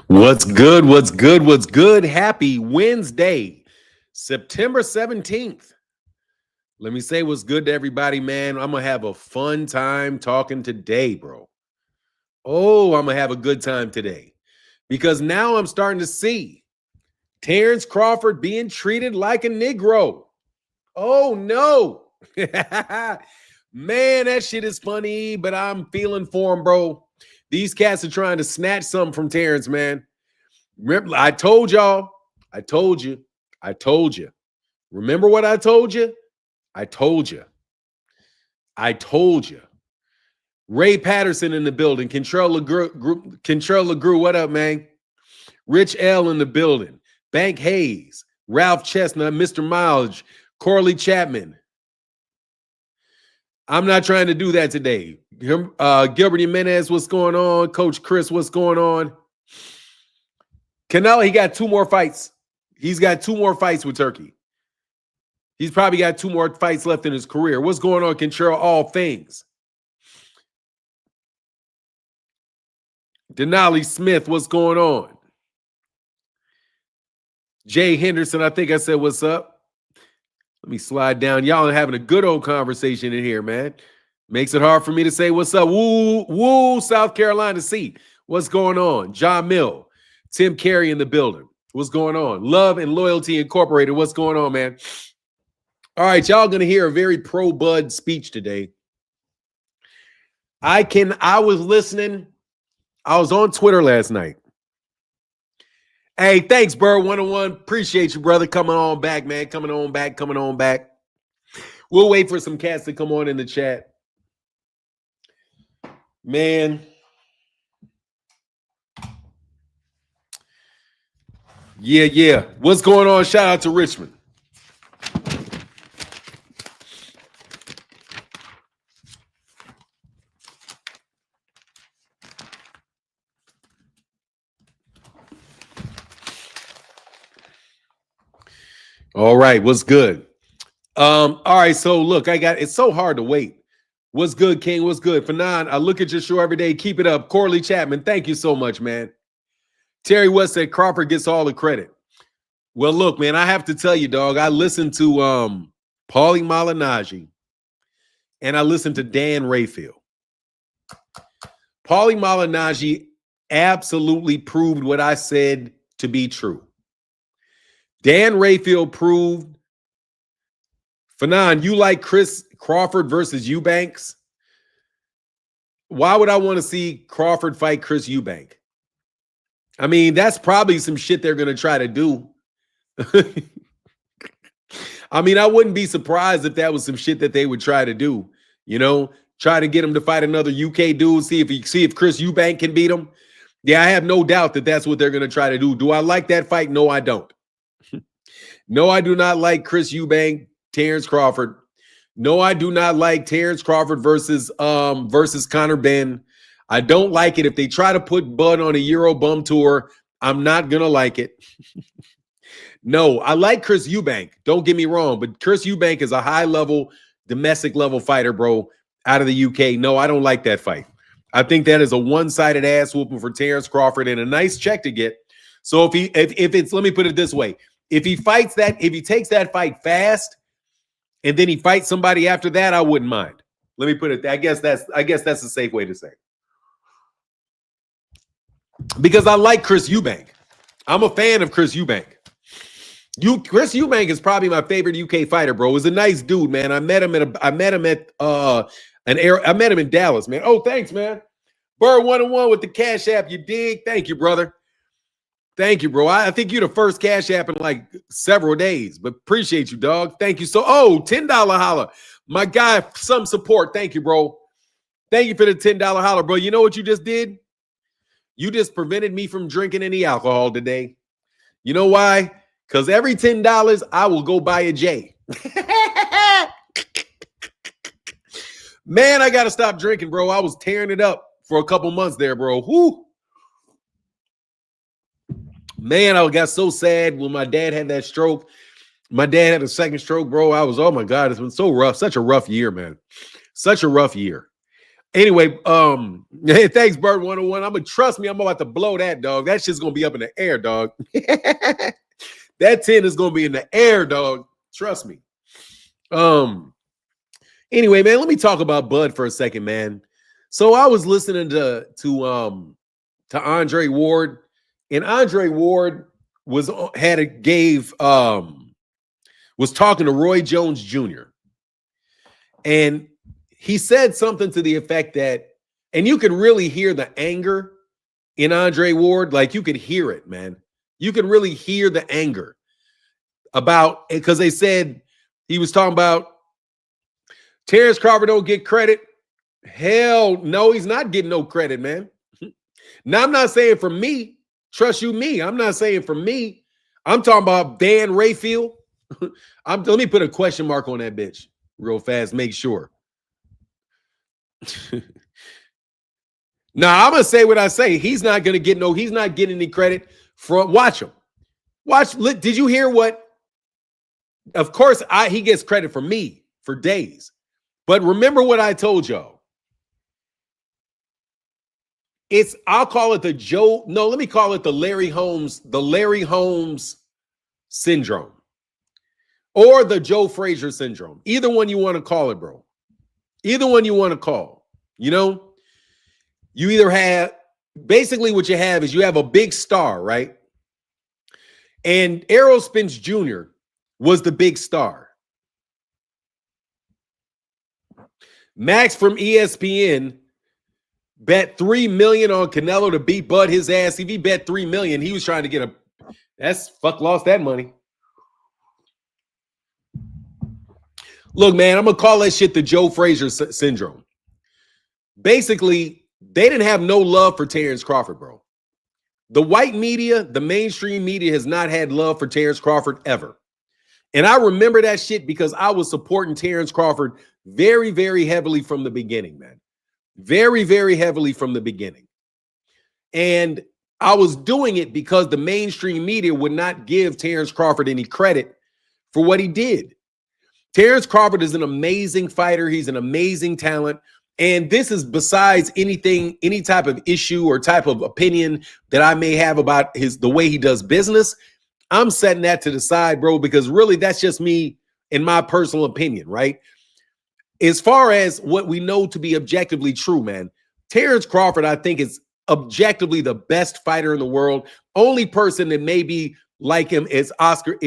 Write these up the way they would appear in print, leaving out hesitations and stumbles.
What's good? What's good? What's good? Happy Wednesday, September 17th. Let me say what's good to everybody, man. I'm going to have a fun time talking today, bro. Oh, I'm going to have a good time today because now I'm starting to see Terence Crawford being treated like a Negro. Oh, no. Man, that shit is funny, but I'm feeling for him, bro. These cats are trying to snatch something from Terence, man. I told y'all. I told you. I told you. Remember what I told you? I told you. I told you. Ray Patterson in the building. Control LeGrew. What up, man? Rich L in the building. Bank Hayes. Ralph Chestnut. Mr. Miles. Corley Chapman. I'm not trying to do that today. Gilbert Jimenez, what's going on? Coach Chris, what's going on? Canelo, he got 2 more fights. He's got 2 more fights with Turkey. He's probably got 2 more fights left in his career. What's going on, Control All Things? Denali Smith, what's going on? Jay Henderson, I think I said what's up. Let me slide down. Y'all are having a good old conversation in here, man. Makes it hard for me to say what's up. Woo, South Carolina C. What's going on? John Mill. Tim Carey in the building. What's going on? Love and Loyalty Incorporated. What's going on, man? All right, y'all going to hear a very pro-Bud speech today. I was listening. I was on Twitter last night. Hey, thanks, Bird 101. Appreciate you, brother. Coming on back, man. Coming on back. We'll wait for some cats to come on in the chat. Man. Yeah. What's going on? Shout out to Richmond. All right, what's good? All right, so look, it's so hard to wait. What's good, King? What's good? Fanon, I look at your show every day. Keep it up. Corley Chapman, thank you so much, man. Terry West said Crawford gets all the credit. Well, look, man, I have to tell you, dog, I listened to Paulie Malignaggi and I listened to Dan Rayfield. Paulie Malignaggi absolutely proved what I said to be true. Dan Rayfield proved. Fanon, you like Chris Crawford versus Eubanks? Why would I want to see Crawford fight Chris Eubank? I mean, that's probably some shit they're going to try to do. I mean, I wouldn't be surprised if that was some shit that they would try to do. You know, try to get him to fight another UK dude, see if Chris Eubank can beat him. Yeah, I have no doubt that that's what they're going to try to do. Do I like that fight? No, I don't. No, I do not like Chris Eubank, Terence Crawford. No, I do not like Terence Crawford versus Conor Benn. I don't like it if they try to put Bud on a Euro bum tour. I'm not gonna like it. No, I like Chris Eubank. Don't get me wrong, but Chris Eubank is a high-level, domestic-level fighter, bro, out of the UK. No, I don't like that fight. I think that is a one-sided ass whooping for Terence Crawford and a nice check to get. So if it's, let me put it this way. If he takes that fight fast and then he fights somebody after that, I wouldn't mind. Let me put it. I guess that's a safe way to say it. Because I like Chris Eubank. I'm a fan of Chris Eubank. Chris Eubank is probably my favorite UK fighter, bro. He's a nice dude, man. I met him in Dallas, man. Oh, thanks, man. Bird 101 with the Cash App. You dig? Thank you, brother. Thank you, bro. I think you're the first Cash App in like several days, but appreciate you, dog. Thank you. $10 holla. My guy, some support. Thank you, bro. Thank you for the $10 holla, bro. You know what you just did? You just prevented me from drinking any alcohol today. You know why? Because every $10, I will go buy a J. Man, I got to stop drinking, bro. I was tearing it up for a couple months there, bro. Whoo. Man, I got so sad when my dad had that stroke. My dad had a second stroke, bro. Oh my God, it's been so rough. Such a rough year, man. Such a rough year. Anyway, hey, thanks, Bird 101. I'm gonna trust me, I'm about to blow that, dog. That shit's gonna be up in the air, dog. That 10 is gonna be in the air, dog. Trust me. Anyway, man, let me talk about Bud for a second, man. So I was listening to Andre Ward, and Andre Ward was talking to Roy Jones Jr. And he said something to the effect that, and you could really hear the anger in Andre Ward, like you could hear it, man. You could really hear the anger about it, because they said he was talking about Terence Crawford don't get credit. Hell no, he's not getting no credit, man. Now, I'm not saying for me, trust you me, I'm not saying for me. I'm talking about Dan Rayfield. Let me put a question mark on that bitch real fast, make sure. Now, I'm going to say what I say. He's not going to get he's not getting any credit from, watch him. Did you hear what? Of course, he gets credit for me for days. But remember what I told y'all. I'll call it let me call it the Larry Holmes syndrome. Or the Joe Frazier syndrome. Either one you want to call it, bro. Either one you want to call. You know? You either have, basically what you have is you have a big star, right? And Errol Spence Jr. was the big star. Max from ESPN bet $3 million on Canelo to beat Bud his ass. If he bet $3 million, he was trying to get lost that money. Look, man, I'm going to call that shit the Joe Frazier syndrome. Basically, they didn't have no love for Terence Crawford, bro. The white media, the mainstream media has not had love for Terence Crawford ever. And I remember that shit because I was supporting Terence Crawford very, very heavily from the beginning, man. Very, very heavily from the beginning. And I was doing it because the mainstream media would not give Terence Crawford any credit for what he did. Terence Crawford is an amazing fighter. He's an amazing talent. And this is besides any type of issue or type of opinion that I may have about the way he does business. I'm setting that to the side, bro, because really that's just me in my personal opinion, right? As far as what we know to be objectively true, man, Terence Crawford, I think, is objectively the best fighter in the world. Only person that may be like him is Alexander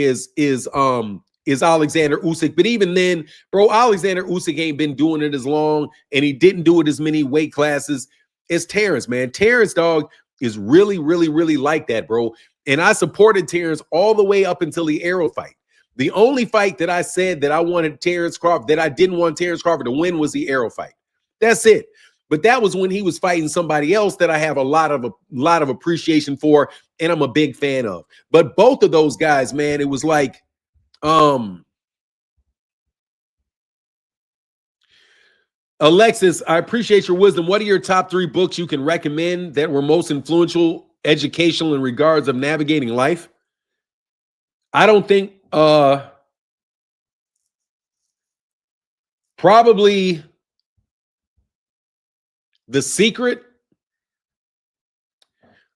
Usyk. But even then, bro, Alexander Usyk ain't been doing it as long, and he didn't do it as many weight classes as Terence, man. Terence, dog, is really, really, really like that, bro. And I supported Terence all the way up until the Arrow fight. The only fight that I said that I wanted Terence Crawford, that I didn't want Terence Crawford to win, was the Arrow fight. That's it. But that was when he was fighting somebody else that I have a lot of appreciation for, and I'm a big fan of. But both of those guys, man, it was like, Alexis, I appreciate your wisdom. What are your top 3 books you can recommend that were most influential, educational in regards of navigating life? I don't think probably The Secret.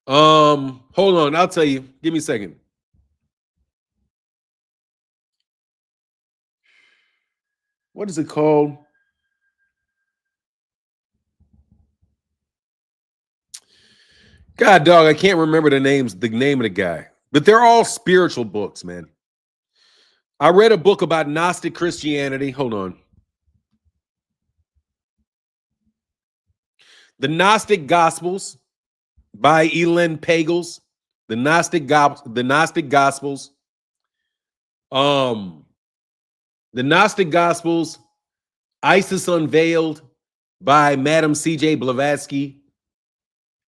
Hold on, I'll tell you. Give me a second. What is it called? God, dog, I can't remember the name of the guy. But they're all spiritual books, man. I read a book about Gnostic Christianity. Hold on. The Gnostic Gospels by Elin Pagels. The Gnostic Gospels. The Gnostic Gospels, Isis Unveiled by Madam C.J. Blavatsky.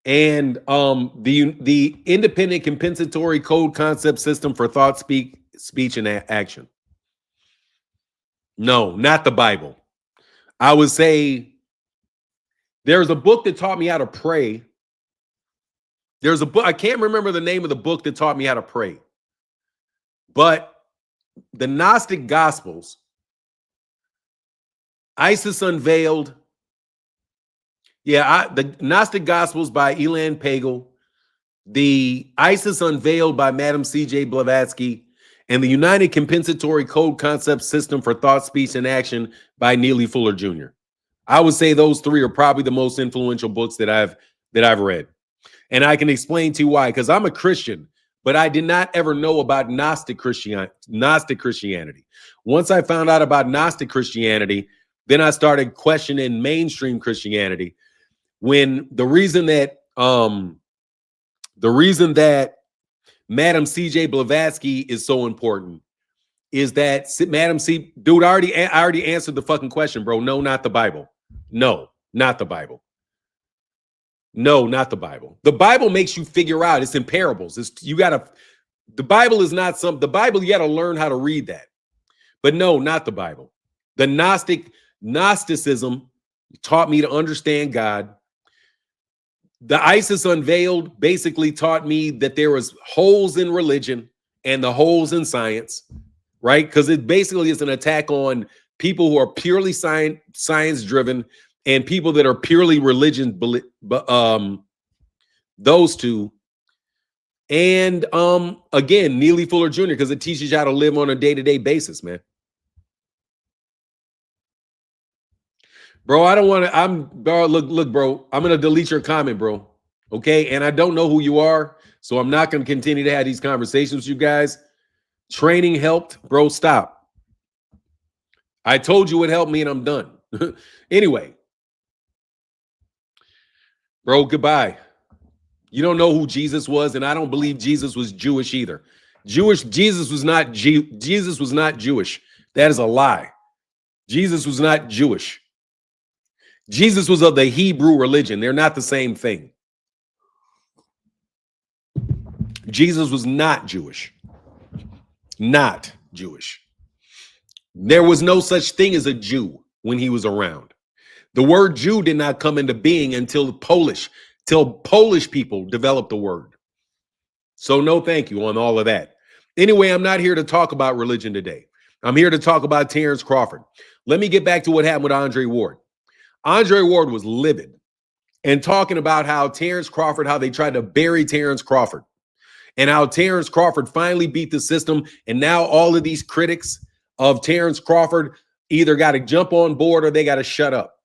And the Independent Compensatory Code Concept System for Thought, Speech, and Action. No, not the Bible. I would say there's a book that taught me how to pray. There's a book, I can't remember the name of the book that taught me how to pray. But the Gnostic Gospels, Isis Unveiled, Yeah, the Gnostic Gospels by Elan Pagel, the ISIS Unveiled by Madam C.J. Blavatsky, and the United Compensatory Code Concept System for Thought, Speech, and Action by Neely Fuller Jr. I would say those three are probably the most influential books that I've read. And I can explain to you why, because I'm a Christian, but I did not ever know about Gnostic Christianity. Once I found out about Gnostic Christianity, then I started questioning mainstream Christianity. When the reason that Madam C.J. Blavatsky is so important is that Madam C. Dude, I already answered the fucking question, bro. No, not the Bible. No, not the Bible. No, not the Bible. The Bible makes you figure out. It's in parables. The Bible is not the Bible, you got to learn how to read that. But no, not the Bible. The Gnosticism taught me to understand God. The ISIS Unveiled basically taught me that there was holes in religion and the holes in science, right? Because it basically is an attack on people who are purely science driven and people that are purely religion, those two. And again, Neely Fuller Jr., because it teaches you how to live on a day-to-day basis, man. Bro, I don't want to. Bro, look, bro. I'm gonna delete your comment, bro. Okay, and I don't know who you are, so I'm not gonna continue to have these conversations with you guys. Training helped, bro. Stop. I told you it helped me, and I'm done. Anyway, bro, goodbye. You don't know who Jesus was, and I don't believe Jesus was Jewish either. Jesus was not Jewish. That is a lie. Jesus was not Jewish. Jesus was of the Hebrew religion. They're not the same thing. Jesus was not Jewish. Not Jewish. There was no such thing as a Jew when he was around. The word Jew did not come into being until Polish people developed the word. So no thank you on all of that. Anyway, I'm not here to talk about religion today. I'm here to talk about Terence Crawford. Let me get back to what happened with Andre Ward. Andre Ward was livid and talking about how Terence Crawford, how they tried to bury Terence Crawford, and how Terence Crawford finally beat the system. And now all of these critics of Terence Crawford either got to jump on board or they got to shut up.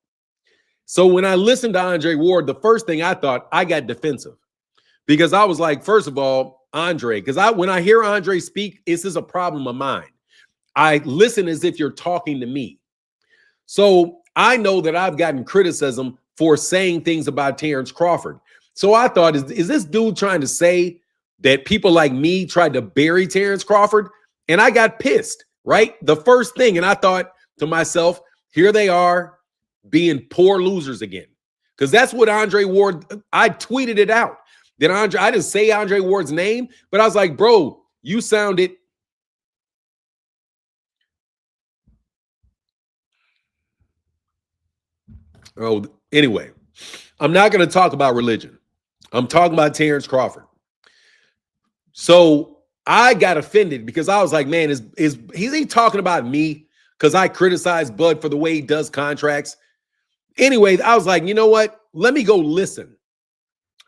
So when I listened to Andre Ward, the first thing I thought, I got defensive because I was like, first of all, Andre, because when I hear Andre speak, this is a problem of mine. I listen as if you're talking to me. So I know that I've gotten criticism for saying things about Terence Crawford. So I thought, is this dude trying to say that people like me tried to bury Terence Crawford? And I got pissed, right? The first thing. And I thought to myself, here they are being poor losers again. Because that's what Andre Ward, I tweeted it out. I didn't say Andre Ward's name, but I was like, bro, you sounded. Oh, anyway, I'm not going to talk about religion. I'm talking about Terence Crawford. So I got offended because I was like, man, is he talking about me because I criticize Bud for the way he does contracts? Anyway, I was like, you know what? Let me go listen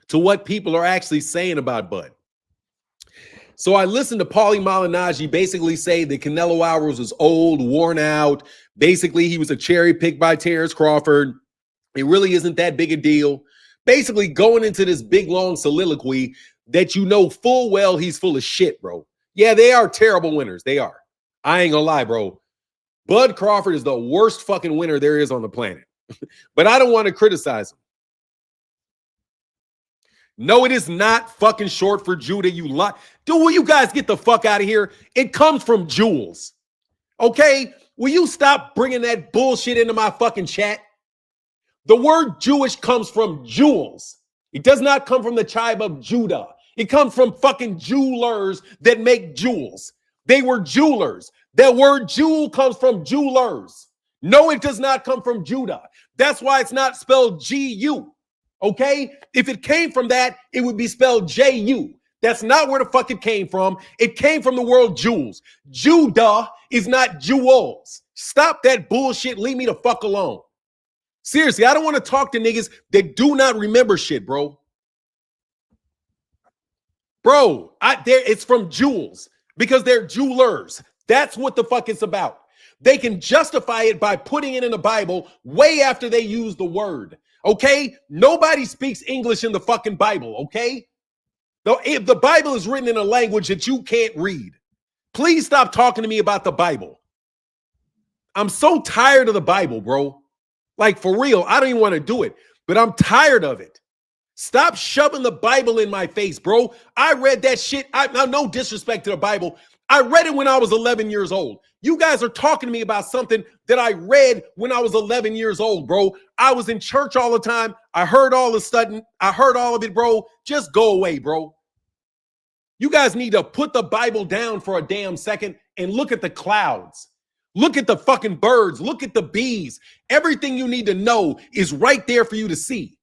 to what people are actually saying about Bud. So I listened to Paulie Malignaggi basically say that Canelo Alvarez was old, worn out. Basically, he was a cherry picked by Terence Crawford. It really isn't that big a deal. Basically going into this big, long soliloquy that you know full well he's full of shit, bro. Yeah, they are terrible winners. They are. I ain't gonna lie, bro. Bud Crawford is the worst fucking winner there is on the planet. But I don't want to criticize him. No, it is not fucking short for Judah, you lie. Dude, will you guys get the fuck out of here? It comes from Jules. Okay? Will you stop bringing that bullshit into my fucking chat? The word Jewish comes from jewels. It does not come from the tribe of Judah. It comes from fucking jewelers that make jewels. They were jewelers. That word jewel comes from jewelers. No, it does not come from Judah. That's why it's not spelled G-U. Okay? If it came from that, it would be spelled J-U. That's not where the fuck it came from. It came from the word jewels. Judah is not jewels. Stop that bullshit. Leave me the fuck alone. Seriously, I don't want to talk to niggas that do not remember shit, bro. Bro, it's from jewels because they're jewelers. That's what the fuck it's about. They can justify it by putting it in the Bible way after they use the word. Okay? Nobody speaks English in the fucking Bible, okay? Though if the Bible is written in a language that you can't read, please stop talking to me about the Bible. I'm so tired of the Bible, bro. Like, for real, I don't even want to do it, but I'm tired of it. Stop shoving the Bible in my face, bro. I read that shit. No disrespect to the Bible. I read it when I was 11 years old. You guys are talking to me about something that I read when I was 11 years old, bro. I was in church all the time. I heard all of it, bro. Just go away, bro. You guys need to put the Bible down for a damn second and look at the clouds. Look at the fucking birds. Look at the bees. Everything you need to know is right there for you to see.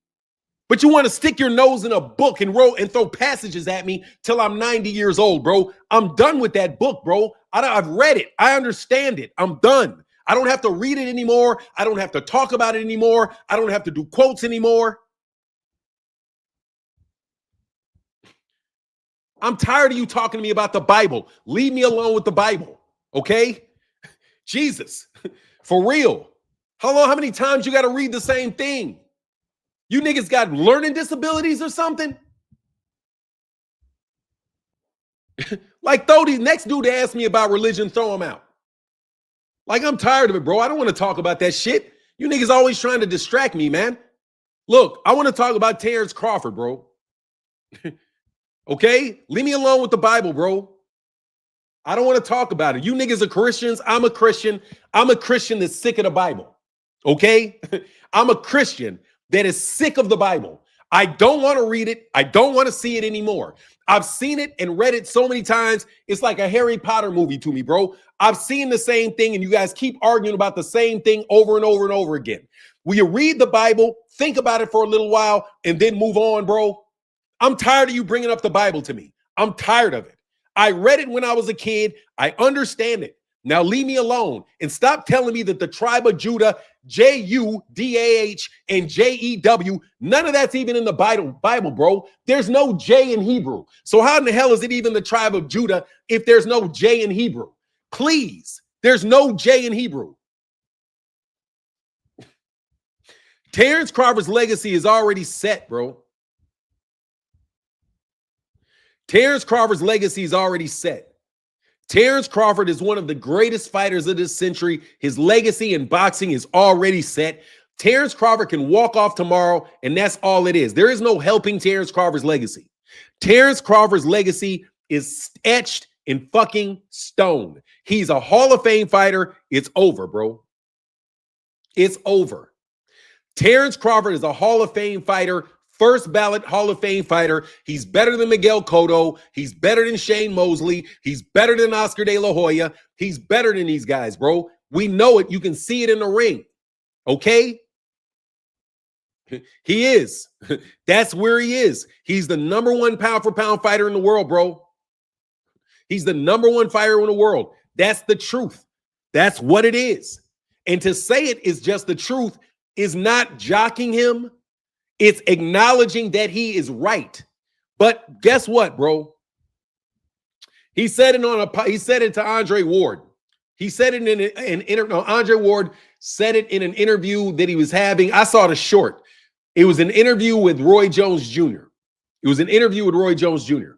But you want to stick your nose in a book and throw passages at me till I'm 90 years old, bro. I'm done with that book, bro. I've read it. I understand it. I'm done. I don't have to read it anymore. I don't have to talk about it anymore. I don't have to do quotes anymore. I'm tired of you talking to me about the Bible. Leave me alone with the Bible, okay? Jesus, for real. How many times you got to read the same thing? You niggas got learning disabilities or something? Like, throw the next dude to ask me about religion, throw him out. Like, I'm tired of it, bro. I don't want to talk about that shit. You niggas always trying to distract me, man. Look, I want to talk about Terence Crawford, bro. Okay? Leave me alone with the Bible, bro. I don't want to talk about it. You niggas are Christians. I'm a Christian. I'm a Christian that's sick of the Bible. Okay? I'm a Christian that is sick of the Bible. I don't want to read it. I don't want to see it anymore. I've seen it and read it so many times. It's like a Harry Potter movie to me, bro. I've seen the same thing, and you guys keep arguing about the same thing over and over and over again. Will you read the Bible, think about it for a little while, and then move on, bro? I'm tired of you bringing up the Bible to me. I'm tired of it. I read it when I was a kid. I understand it. Now leave me alone and stop telling me that the tribe of Judah, J-U-D-A-H and J-E-W, none of that's even in the Bible, bro. There's no J in Hebrew. So how in the hell is it even the tribe of Judah if there's no J in Hebrew? Please, there's no J in Hebrew. Terence Crawford's legacy is already set, bro. Terence Crawford's legacy is already set. Terence Crawford is one of the greatest fighters of this century. His legacy in boxing is already set. Terence Crawford can walk off tomorrow, and that's all it is. There is no helping Terence Crawford's legacy. Terence Crawford's legacy is etched in fucking stone. He's a Hall of Fame fighter. It's over, bro. It's over. Terence Crawford is a Hall of Fame fighter. First ballot Hall of Fame fighter. He's better than Miguel Cotto. He's better than Shane Mosley. He's better than Oscar De La Hoya. He's better than these guys, bro. We know it. You can see it in the ring. Okay? He is. That's where he is. He's the number one pound for pound fighter in the world, bro. He's the number one fighter in the world. That's the truth. That's what it is. And to say it is just the truth is not jocking him. It's acknowledging that he is right. But guess what, bro? He said it to Andre Ward. He said it in an interview. Andre Ward said it in an interview that he was having. I saw the short. It was an interview with Roy Jones Jr. It was an interview with Roy Jones Jr.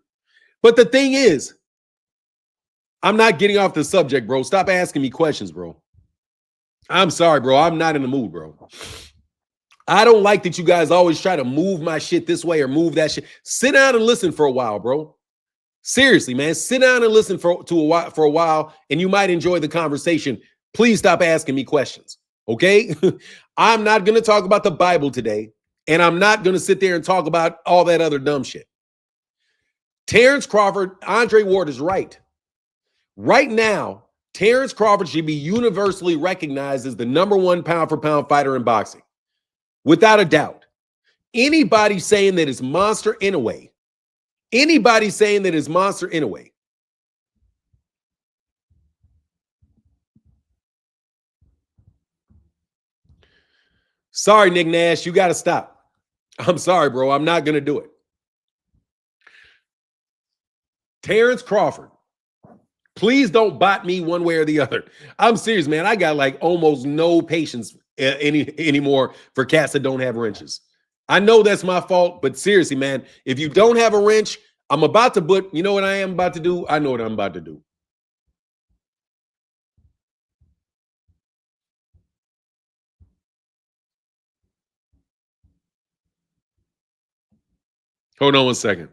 But the thing is, I'm not getting off the subject, bro. Stop asking me questions, bro. I'm sorry, bro. I'm not in the mood, bro. I don't like that you guys always try to move my shit this way or move that shit. Sit down and listen for a while, bro. Seriously, man. Sit down and listen for a while, and you might enjoy the conversation. Please stop asking me questions, okay? I'm not going to talk about the Bible today, and I'm not going to sit there and talk about all that other dumb shit. Terence Crawford, Andre Ward is right. Right now, Terence Crawford should be universally recognized as the number one pound for pound fighter in boxing. Without a doubt. Anybody saying that is Monster Inoue. Anybody saying that is Monster Inoue. Sorry, Nick Nash, you got to stop. I'm sorry, bro. I'm not going to do it. Terence Crawford, please don't bot me one way or the other. I'm serious, man. I got like almost no patience anymore for cats that don't have wrenches. I know that's my fault, but seriously, man, if you don't have a wrench, I'm about to put, you know what I am about to do? I know what I'm about to do. Hold on one second.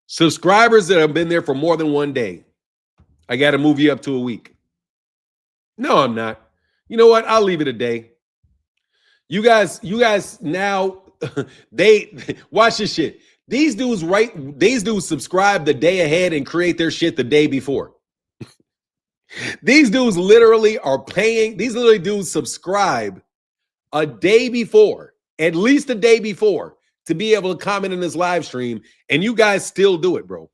Subscribers that have been there for more than one day, I got to move you up to a week. No, I'm not. You know what? I'll leave it a day. You guys now, they watch this shit. These dudes subscribe the day ahead and create their shit the day before. These dudes literally are paying, these literally dudes subscribe a day before, at least a day before, to be able to comment in this live stream, and you guys still do it, bro.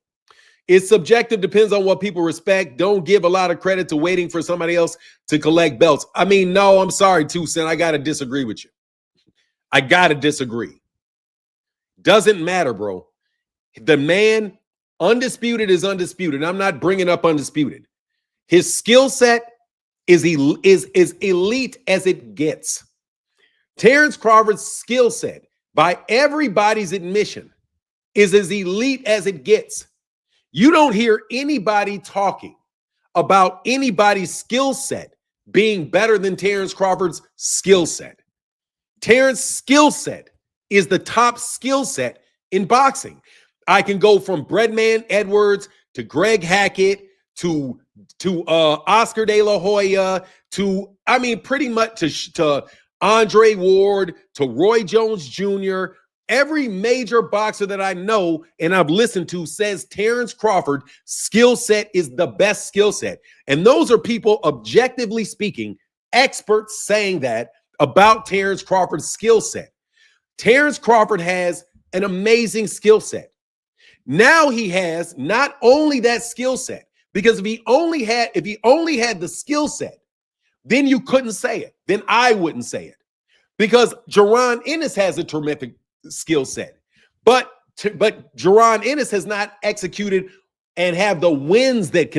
It's subjective, depends on what people respect. Don't give a lot of credit to waiting for somebody else to collect belts. I mean, no, I'm sorry, 2 Cent. I got to disagree with you. I got to disagree. Doesn't matter, bro. The man, undisputed is undisputed. I'm not bringing up undisputed. His skill set is elite as it gets. Terence Crawford's skill set, by everybody's admission, is as elite as it gets. You don't hear anybody talking about anybody's skill set being better than Terence Crawford's skill set. Terence's skill set is the top skill set in boxing. I can go from Breadman Edwards to Greg Hackett to Oscar De La Hoya to, I mean, pretty much to Andre Ward to Roy Jones Jr. Every major boxer that I know and I've listened to says Terence Crawford skill set is the best skill set. And those are people, objectively speaking, experts saying that about Terence Crawford's skill set. Terence Crawford has an amazing skill set. Now he has not only that skill set, because if he only had the skill set, then you couldn't say it. Then I wouldn't say it. Because Jaron Ennis has a terrific skill set. But Jaron Ennis has not executed and have the wins that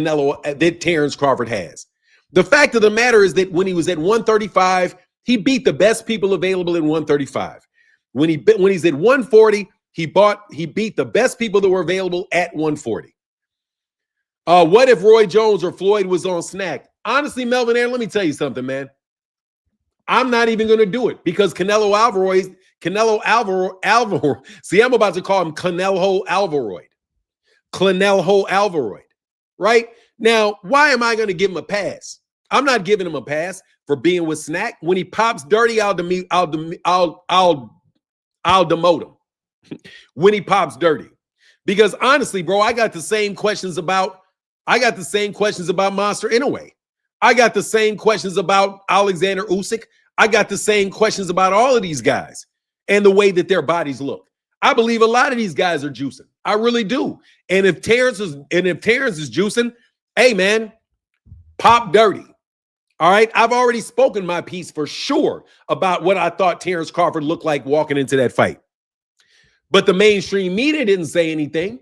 Terence Crawford has. The fact of the matter is that when he was at 135, he beat the best people available in 135. When he's at 140, he beat the best people that were available at 140. What if Roy Jones or Floyd was on snack? Honestly, Melvin Aaron, let me tell you something, man. I'm not even going to do it because Canelo Alvarez, see, I'm about to call him Canelo Alvarez, right? Now, why am I going to give him a pass? I'm not giving him a pass for being with Snack. When he pops dirty, I'll demote him. When he pops dirty. Because honestly, bro, I got the same questions about Monster Inoue. I got the same questions about Alexander Usyk. I got the same questions about all of these guys and the way that their bodies look. I believe a lot of these guys are juicing. I really do. And if Terence is juicing, hey man, pop dirty. All right. I've already spoken my piece for sure about what I thought Terence Crawford looked like walking into that fight. But the mainstream media didn't say anything.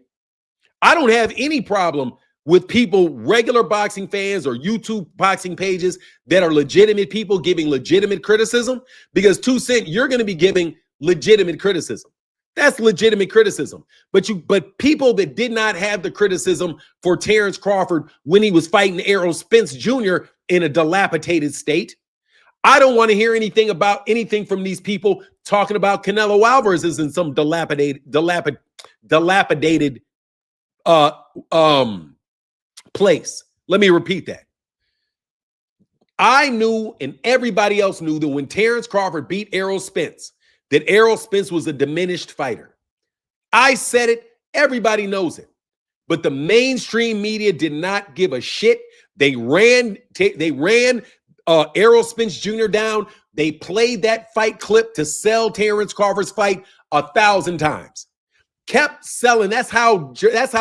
I don't have any problem with people, regular boxing fans or YouTube boxing pages that are legitimate people giving legitimate criticism, because 2 Cent, you're going to be giving legitimate criticism. That's legitimate criticism. But people that did not have the criticism for Terence Crawford when he was fighting Errol Spence Jr. in a dilapidated state, I don't want to hear anything from these people talking about Canelo Alvarez is in some dilapidated place. Let me repeat that. I knew, and everybody else knew, that when Terence Crawford beat Errol Spence, that Errol Spence was a diminished fighter. I said it. Everybody knows it. But the mainstream media did not give a shit. They ran Errol Spence Jr. down. They played that fight clip to sell Terence Crawford's fight 1,000 times. kept selling. That's how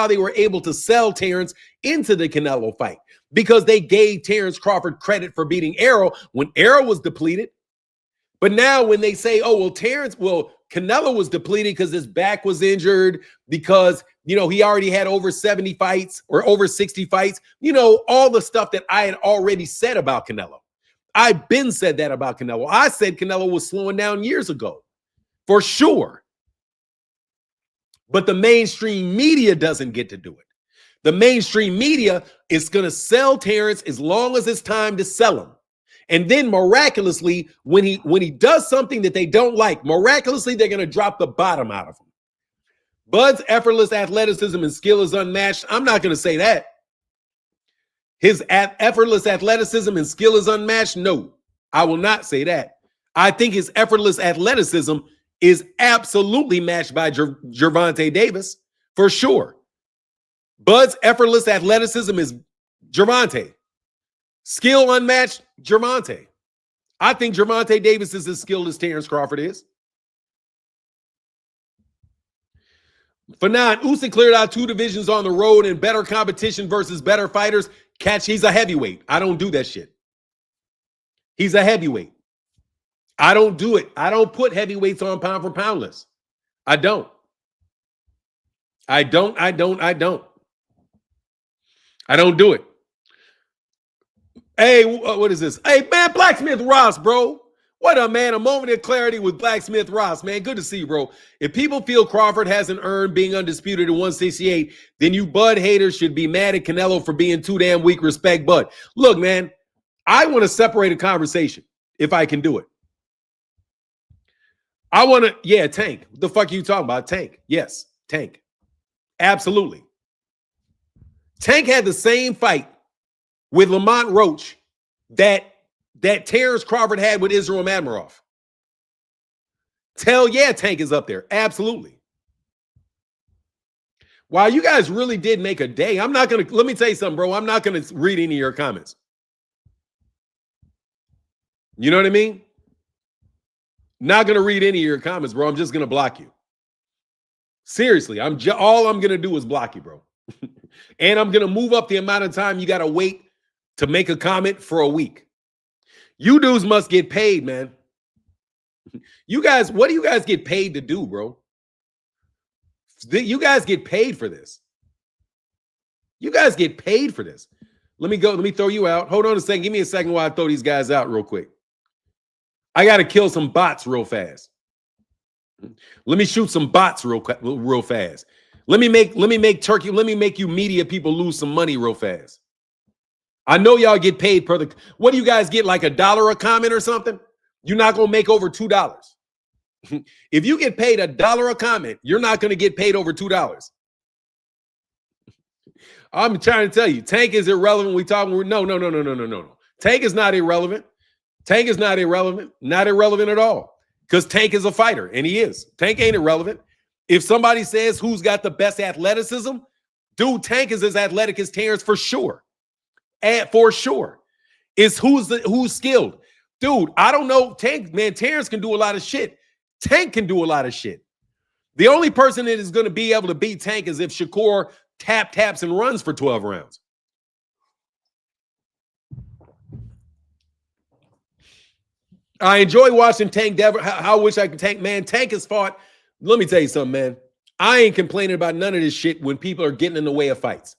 they were able to sell Terence into the Canelo fight, because they gave Terence Crawford credit for beating Errol when Errol was depleted. But now when they say, oh, well, Canelo was depleted because his back was injured, because, he already had over 70 fights or over 60 fights, all the stuff that I had already said about Canelo. I've been said that about Canelo. I said Canelo was slowing down years ago, for sure. But the mainstream media doesn't get to do it. The mainstream media is going to sell Terence as long as it's time to sell him. And then miraculously, when he does something that they don't like, miraculously, they're going to drop the bottom out of him. Bud's effortless athleticism and skill is unmatched. I'm not going to say that. His effortless athleticism and skill is unmatched. No, I will not say that. I think his effortless athleticism is absolutely matched by Gervonta Davis, for sure. Bud's effortless athleticism is Gervonta. Skill unmatched, Gervonta. I think Gervonta Davis is as skilled as Terence Crawford is. For 9, Usyk cleared out 2 divisions on the road and better competition versus better fighters. He's a heavyweight. I don't do that shit. He's a heavyweight. I don't do it. I don't put heavyweights on pound for pound list. I don't. I don't do it. Hey, what is this? Hey, man, Blacksmith Ross, bro. What up, man? A moment of clarity with Blacksmith Ross, man. Good to see you, bro. If people feel Crawford hasn't earned being undisputed at 168, then you Bud haters should be mad at Canelo for being too damn weak. Respect Bud. Look, man, I want to separate a conversation if I can do it. I want to, yeah, Tank. What the fuck are you talking about? Tank. Yes, Tank. Absolutely. Tank had the same fight with Lamont Roach that Terence Crawford had with Israel Madmarov. Yeah, Tank is up there. Absolutely. Wow, you guys really did make a day. I'm not going to, let me tell you something, bro. I'm not going to read any of your comments. You know what I mean? Not going to read any of your comments, bro. I'm just going to block you. Seriously, all I'm going to do is block you, bro. And I'm going to move up the amount of time you got to wait to make a comment for a week. You dudes must get paid, man. You guys, what do you guys get paid to do, bro? You guys get paid for this. You guys get paid for this. Let me throw you out. Hold on a second. Give me a second while I throw these guys out real quick. I got to kill some bots real fast. Let me shoot some bots real fast. Let me make you media people lose some money real fast. I know y'all get paid per the, what do you guys get, like $1 a comment or something? You're not going to make over $2. If you get paid $1 a comment, you're not going to get paid over $2. I'm trying to tell you, Tank is irrelevant. No. Tank is not irrelevant. Tank is not irrelevant. Not irrelevant at all. Because Tank is a fighter, and he is. Tank ain't irrelevant. If somebody says who's got the best athleticism, dude, Tank is as athletic as Terence for sure. For sure. Is who's skilled. Dude, I don't know. Tank, man, Terence can do a lot of shit. Tank can do a lot of shit. The only person that is going to be able to beat Tank is if Shakur taps and runs for 12 rounds. I enjoy watching Tank Dever. I wish I could Tank. Man, Tank has fought. Let me tell you something, man. I ain't complaining about none of this shit when people are getting in the way of fights.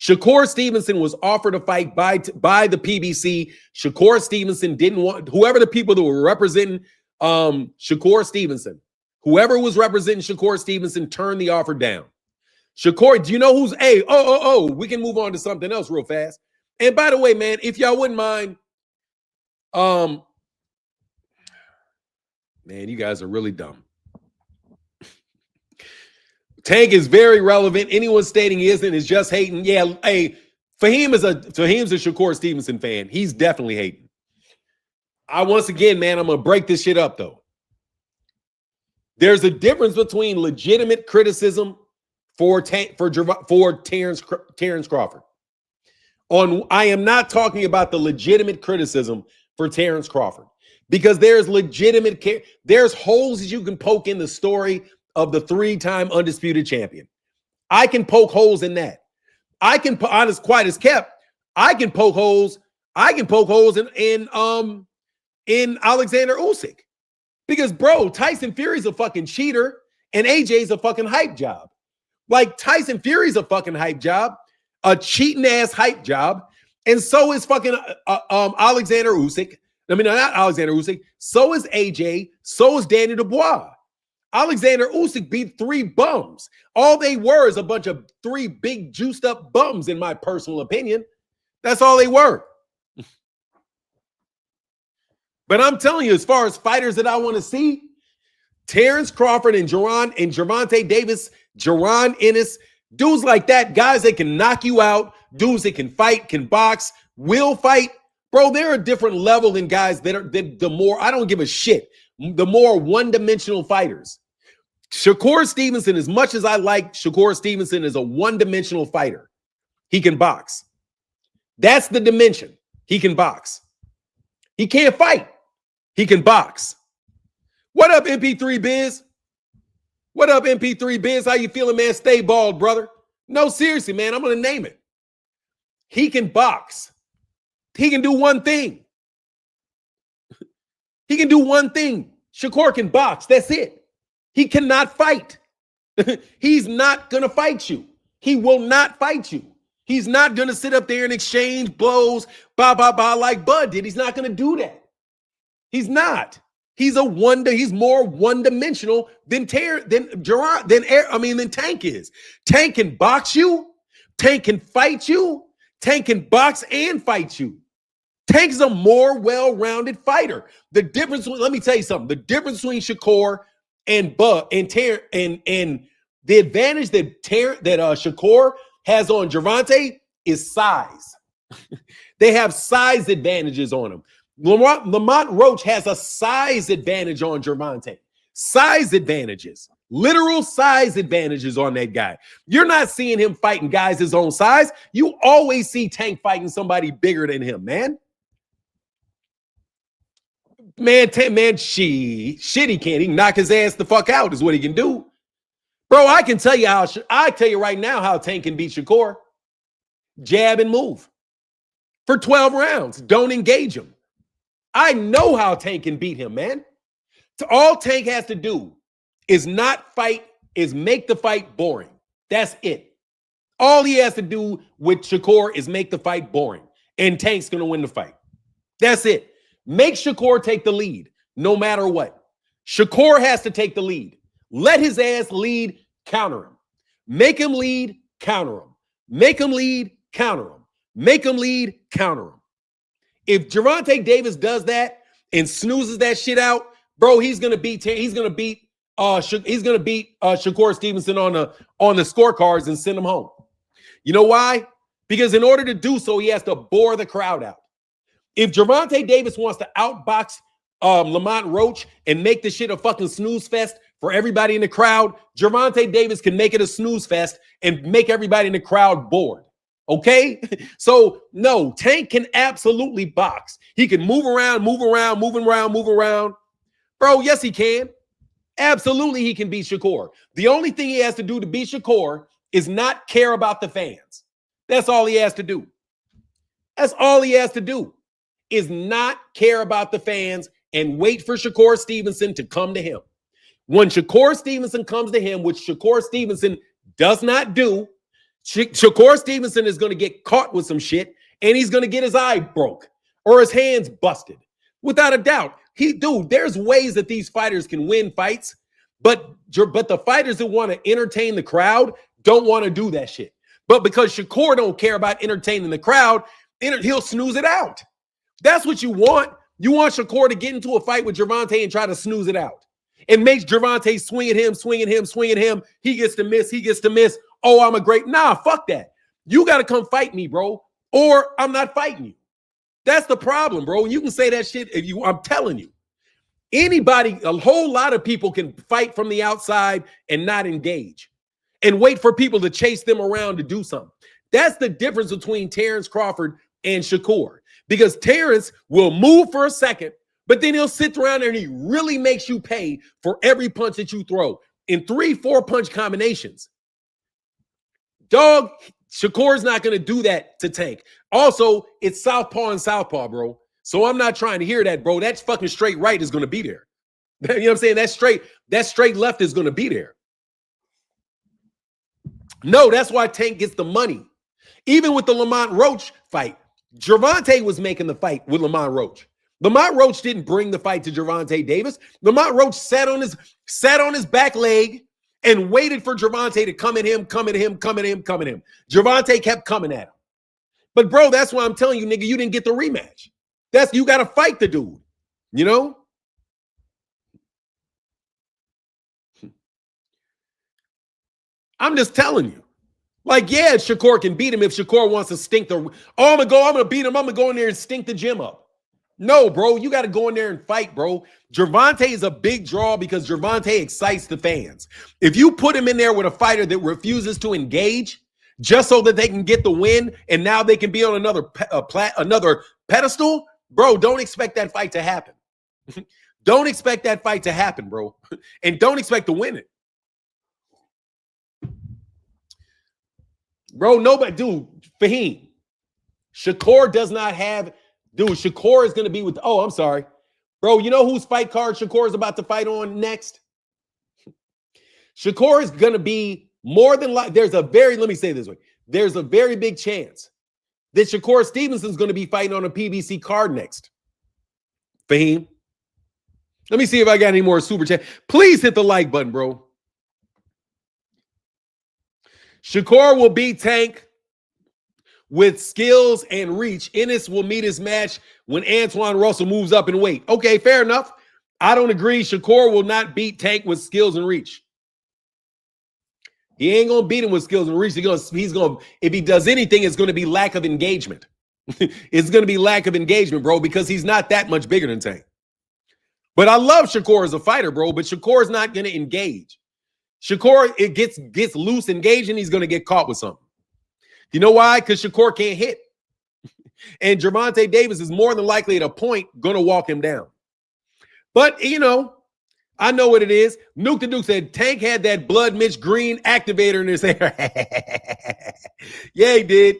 Shakur Stevenson was offered a fight by the PBC. Shakur Stevenson didn't want, whoever the people that were representing Shakur Stevenson, whoever was representing Shakur Stevenson turned the offer down. Shakur, do you know who's, we can move on to something else real fast. And by the way, man, if y'all wouldn't mind, man, you guys are really dumb. Tank is very relevant. Anyone stating he isn't is just hating. Yeah, hey, Fahim's a Shakur Stevenson fan. He's definitely hating. Once again, man, I'm gonna break this shit up though. There's a difference between legitimate criticism for Terence Crawford. I am not talking about the legitimate criticism for Terence Crawford because there's holes that you can poke in the story of the 3-time undisputed champion. I can poke holes in that. I can, honest, quite as kept, I can poke holes. I can poke holes in Alexander Usyk. Because, bro, Tyson Fury's a fucking cheater and AJ's a fucking hype job. Like, Tyson Fury's a fucking hype job, a cheating ass hype job, and so is fucking Alexander Usyk. I mean, not Alexander Usyk. So is AJ. So is Daniel Dubois. Alexander Usyk beat 3 bums. All they were is a bunch of 3 big juiced up bums, in my personal opinion. That's all they were. But I'm telling you, as far as fighters that I want to see, Terence Crawford and Gervonta Davis, Jaron Ennis, dudes like that, guys that can knock you out, dudes that can fight, can box, will fight. Bro, they're a different level than guys that are the more, I don't give a shit, the more one-dimensional fighters. Shakur Stevenson, as much as I like Shakur Stevenson, is a one-dimensional fighter. He can box. That's the dimension. He can box. He can't fight. He can box. What up, MP3 Biz? What up, MP3 Biz? How you feeling, man? Stay bald, brother. No, seriously, man. I'm going to name it. He can box. He can do one thing. He can do one thing. Shakur can box. That's it. He cannot fight. He's not going to fight you. He will not fight you. He's not going to sit up there and exchange blows, like Bud did. He's not going to do that. He's not. He's more one-dimensional than Tank is. Tank can box you. Tank can fight you. Tank can box and fight you. Tank's a more well-rounded fighter. The difference, let me tell you something. The difference between Shakur and the advantage that Shakur has on Gervonta is size. They have size advantages on him. Lamont Roach has a size advantage on Gervonta. Size advantages. Literal size advantages on that guy. You're not seeing him fighting guys his own size. You always see Tank fighting somebody bigger than him, man. Shit, he can't. He can knock his ass the fuck out is what he can do. Bro, I can tell you right now how Tank can beat Shakur. Jab and move. For 12 rounds. Don't engage him. I know how Tank can beat him, man. All Tank has to do is not fight, is make the fight boring. That's it. All he has to do with Shakur is make the fight boring. And Tank's going to win the fight. That's it. Make Shakur take the lead, no matter what. Shakur has to take the lead. Let his ass lead, counter him. Make him lead, counter him. Make him lead, counter him. Make him lead, counter him. If Gervonta Davis does that and snoozes that shit out, bro, he's gonna beat Shakur Stevenson on the scorecards and send him home. You know why? Because in order to do so, he has to bore the crowd out. If Gervonta Davis wants to outbox Lamont Roach and make the shit a fucking snooze fest for everybody in the crowd, Gervonta Davis can make it a snooze fest and make everybody in the crowd bored. Okay? So, no, Tank can absolutely box. He can move around. Bro, yes, he can. Absolutely, he can beat Shakur. The only thing he has to do to beat Shakur is not care about the fans. That's all he has to do. That's all he has to do, is not care about the fans and wait for Shakur Stevenson to come to him. When Shakur Stevenson comes to him, which Shakur Stevenson does not do, Shakur Stevenson is going to get caught with some shit, and he's going to get his eye broke or his hands busted. Without a doubt. There's ways that these fighters can win fights, but the fighters that want to entertain the crowd don't want to do that shit. But because Shakur don't care about entertaining the crowd, he'll snooze it out. That's what you want. You want Shakur to get into a fight with Gervonta and try to snooze it out. And makes Gervonta swing at him. He gets to miss. Oh, I'm a great. Nah, fuck that. You got to come fight me, bro, or I'm not fighting you. That's the problem, bro. You can say that shit I'm telling you. Anybody, a whole lot of people can fight from the outside and not engage and wait for people to chase them around to do something. That's the difference between Terence Crawford and Shakur, because Terence will move for a second, but then he'll sit around there and he really makes you pay for every punch that you throw, in 3-4 punch combinations. Dog, Shakur's not going to do that to Tank. Also, it's southpaw and southpaw, bro. So I'm not trying to hear that, bro. That fucking straight right is going to be there. You know what I'm saying? That straight left is going to be there. No, that's why Tank gets the money. Even with the Lamont Roach fight, Gervonta was making the fight with Lamont Roach. Lamont Roach didn't bring the fight to Gervonta Davis. Lamont Roach sat on his back leg and waited for Gervonta to come at him. Gervonta kept coming at him. But bro, that's why I'm telling you, nigga, you didn't get the rematch. You got to fight the dude, you know? I'm just telling you. Like, yeah, Shakur can beat him if Shakur wants to stink I'm gonna beat him. I'm gonna go in there and stink the gym up. No, bro, you got to go in there and fight, bro. Gervonta is a big draw because Gervonta excites the fans. If you put him in there with a fighter that refuses to engage just so that they can get the win and now they can be on another pedestal, bro, don't expect that fight to happen. Don't expect that fight to happen, bro. And don't expect to win it. Bro, nobody, dude, Fahim, Shakur does not have, dude, Shakur is going to be with, oh, I'm sorry. Bro, you know whose fight card Shakur is about to fight on next? Shakur is going to be more than like, let me say it this way. There's a very big chance that Shakur Stevenson is going to be fighting on a PBC card next. Fahim, let me see if I got any more super chat. Please hit the like button, bro. Shakur will beat Tank with skills and reach. Ennis will meet his match when Antoine Russell moves up in weight. Okay, fair enough. I don't agree. Shakur will not beat Tank with skills and reach. He ain't going to beat him with skills and reach. He's going to, if he does anything, it's going to be lack of engagement. It's going to be lack of engagement, bro, because he's not that much bigger than Tank. But I love Shakur as a fighter, bro, but Shakur's not going to engage. Shakur, it gets loose, engaged, and he's going to get caught with something. You know why? Because Shakur can't hit. And Gervonta Davis is more than likely at a point going to walk him down. But, you know, I know what it is. Nuke the Duke said Tank had that Blood Mitch Green activator in his hair. Yeah, he did.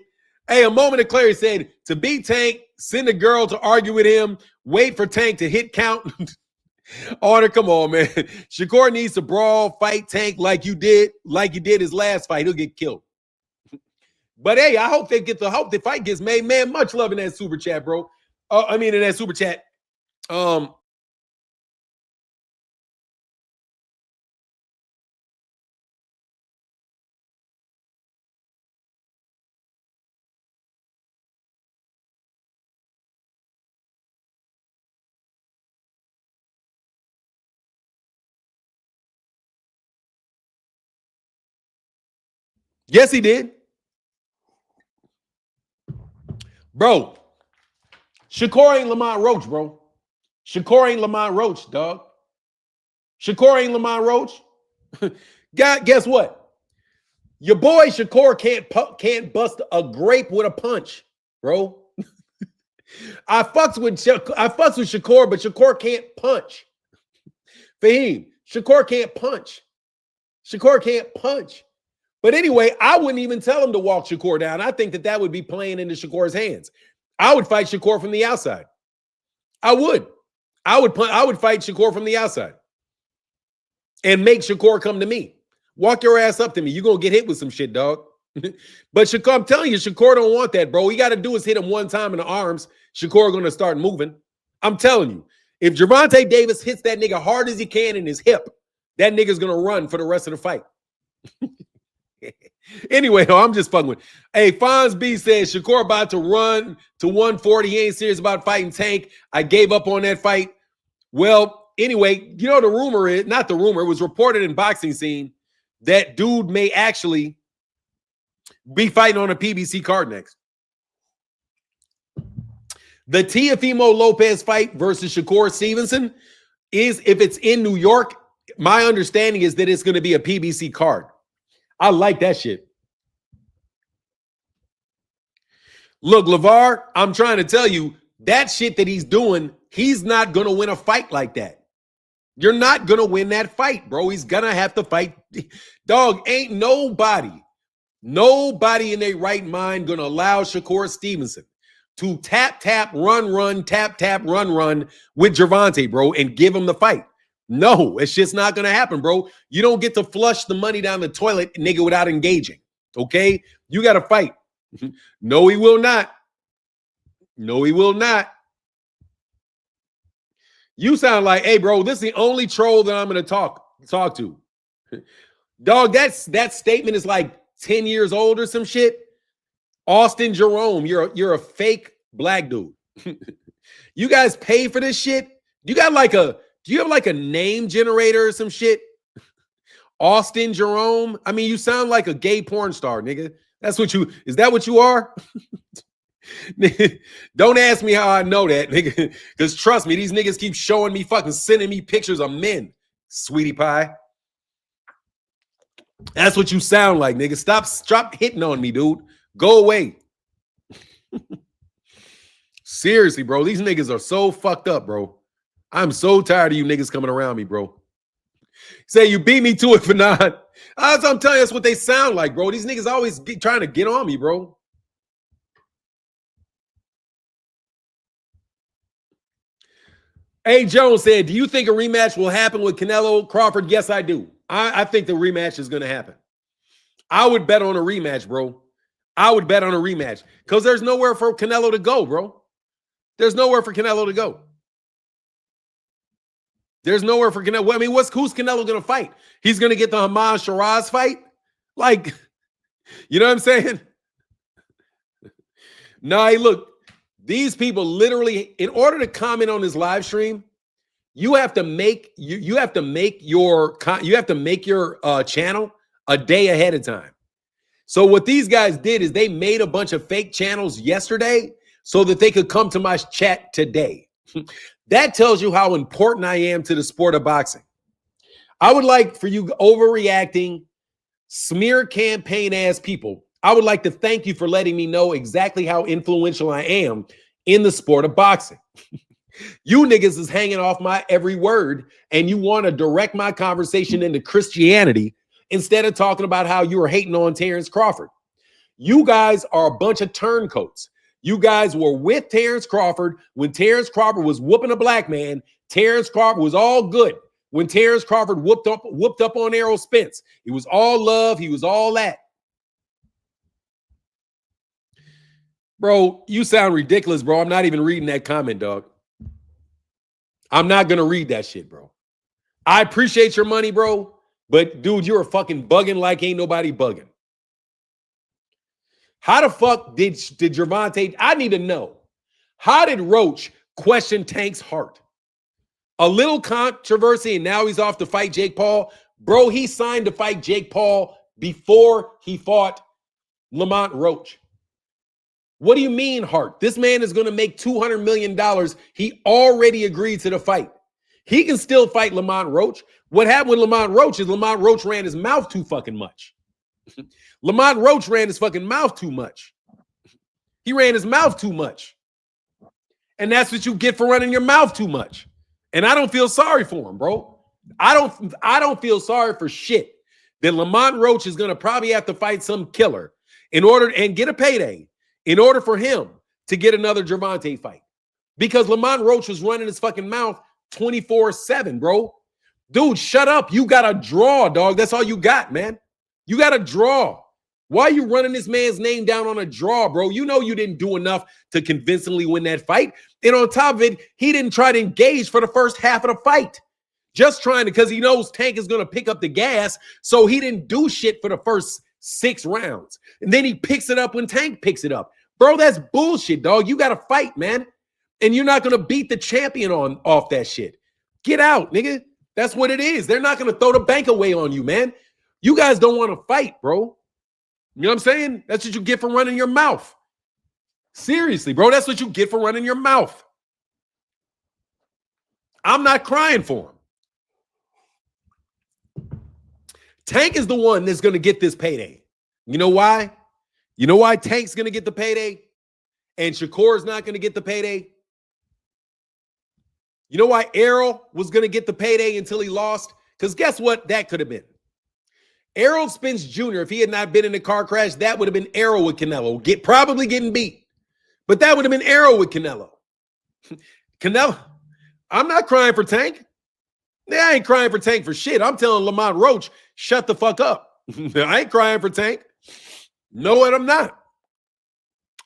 Hey, a moment of clarity said, to beat Tank, send a girl to argue with him, wait for Tank to hit count. Order, come on, man. Shakur needs to brawl, fight Tank like you did his last fight. He'll get killed. But hey, I hope the fight gets made. Man, much love in that super chat, bro. In that super chat. Yes, he did. Bro, Shakur ain't Lamont Roach, bro. Shakur ain't Lamont Roach, dog. Shakur ain't Lamont Roach. God, guess what? Your boy Shakur can't bust a grape with a punch, bro. I fucks with Shakur, but Shakur can't punch. Fahim, Shakur can't punch. Shakur can't punch. But anyway, I wouldn't even tell him to walk Shakur down. I think that would be playing into Shakur's hands. I would fight Shakur from the outside. I would fight Shakur from the outside and make Shakur come to me. Walk your ass up to me. You're going to get hit with some shit, dog. But Shakur, I'm telling you, Shakur don't want that, bro. All you got to do is hit him one time in the arms. Shakur going to start moving. I'm telling you, if Gervonta Davis hits that nigga hard as he can in his hip, that nigga's going to run for the rest of the fight. Anyway, I'm just fucking with. Hey, Fonz B says Shakur about to run to 140. He ain't serious about fighting Tank. I gave up on that fight. Well, anyway, you know the rumor is, not the rumor, it was reported in Boxing Scene that dude may actually be fighting on a PBC card next. The Teofimo Lopez fight versus Shakur Stevenson is, if it's in New York, my understanding is that it's going to be a PBC card. I like that shit. Look, LeVar, I'm trying to tell you, that shit that he's doing, he's not going to win a fight like that. You're not going to win that fight, bro. He's going to have to fight. Dog, ain't nobody in their right mind going to allow Shakur Stevenson to tap, run, tap, run with Gervonta, bro, and give him the fight. No, it's just not going to happen, bro. You don't get to flush the money down the toilet, nigga, without engaging, okay? You got to fight. No, he will not. No, he will not. You sound like, hey, bro, this is the only troll that I'm going to talk to. Dog, that statement is like 10 years old or some shit. Austin Jerome, you're a fake black dude. You guys pay for this shit? Do you have like a name generator or some shit? Austin Jerome? I mean, you sound like a gay porn star, nigga. Is that what you are? Don't ask me how I know that, nigga. Because trust me, these niggas keep showing me, fucking sending me pictures of men, sweetie pie. That's what you sound like, nigga. Stop hitting on me, dude. Go away. Seriously, bro. These niggas are so fucked up, bro. I'm so tired of you niggas coming around me, bro. Say you beat me to it for not. I'm telling you, that's what they sound like, bro. These niggas always trying to get on me, bro. A. Jones said, do you think a rematch will happen with Canelo Crawford? Yes, I do. I think the rematch is going to happen. I would bet on a rematch, bro. I would bet on a rematch because there's nowhere for Canelo to go, bro. There's nowhere for Canelo to go. There's nowhere for Canelo. I mean, who's Canelo going to fight? He's going to get the Hamas Shiraz fight? Like, you know what I'm saying? No, hey, look, these people literally, in order to comment on this live stream, you have to make your channel a day ahead of time. So what these guys did is they made a bunch of fake channels yesterday so that they could come to my chat today. That tells you how important I am to the sport of boxing. I would like for you overreacting, smear campaign ass people, I would like to thank you for letting me know exactly how influential I am in the sport of boxing. You niggas is hanging off my every word, and you want to direct my conversation into Christianity instead of talking about how you were hating on Terence Crawford. You guys are a bunch of turncoats. You guys were with Terence Crawford when Terence Crawford was whooping a black man. Terence Crawford was all good when Terence Crawford whooped up on Errol Spence. It was all love. He was all that. Bro, you sound ridiculous, bro. I'm not even reading that comment, dog. I'm not going to read that shit, bro. I appreciate your money, bro. But, dude, you're fucking bugging like ain't nobody bugging. How the fuck did Gervonta? I need to know. How did Roach question Tank's heart? A little controversy, and now he's off to fight Jake Paul. Bro, he signed to fight Jake Paul before he fought Lamont Roach. What do you mean, heart? This man is going to make $200 million. He already agreed to the fight. He can still fight Lamont Roach. What happened with Lamont Roach is Lamont Roach ran his mouth too fucking much. Lamont Roach ran his fucking mouth too much. He ran his mouth too much. And that's what you get for running your mouth too much. And I don't feel sorry for him, bro. I don't feel sorry for shit that Lamont Roach is going to probably have to fight some killer in order and get a payday in order for him to get another Gervonta fight. Because Lamont Roach was running his fucking mouth 24/7, bro. Dude, shut up. You got to draw, dog. That's all you got, man. You got to draw. Why are you running this man's name down on a draw, bro? You know you didn't do enough to convincingly win that fight. And on top of it, he didn't try to engage for the first half of the fight. Just trying to, because he knows Tank is going to pick up the gas. So he didn't do shit for the first 6 rounds. And then he picks it up when Tank picks it up. Bro, that's bullshit, dog. You got to fight, man. And you're not going to beat the champion off that shit. Get out, nigga. That's what it is. They're not going to throw the bank away on you, man. You guys don't want to fight, bro. You know what I'm saying? That's what you get for running your mouth. Seriously, bro. That's what you get for running your mouth. I'm not crying for him. Tank is the one that's going to get this payday. You know why? You know why Tank's going to get the payday and Shakur's not going to get the payday? You know why Errol was going to get the payday until he lost? Because guess what that could have been? Errol Spence Jr., if he had not been in the car crash, that would have been Errol with Canelo. Probably getting beat. But that would have been Errol with Canelo. Canelo, I'm not crying for Tank. I ain't crying for Tank for shit. I'm telling Lamont Roach, shut the fuck up. I ain't crying for Tank. No, what I'm not.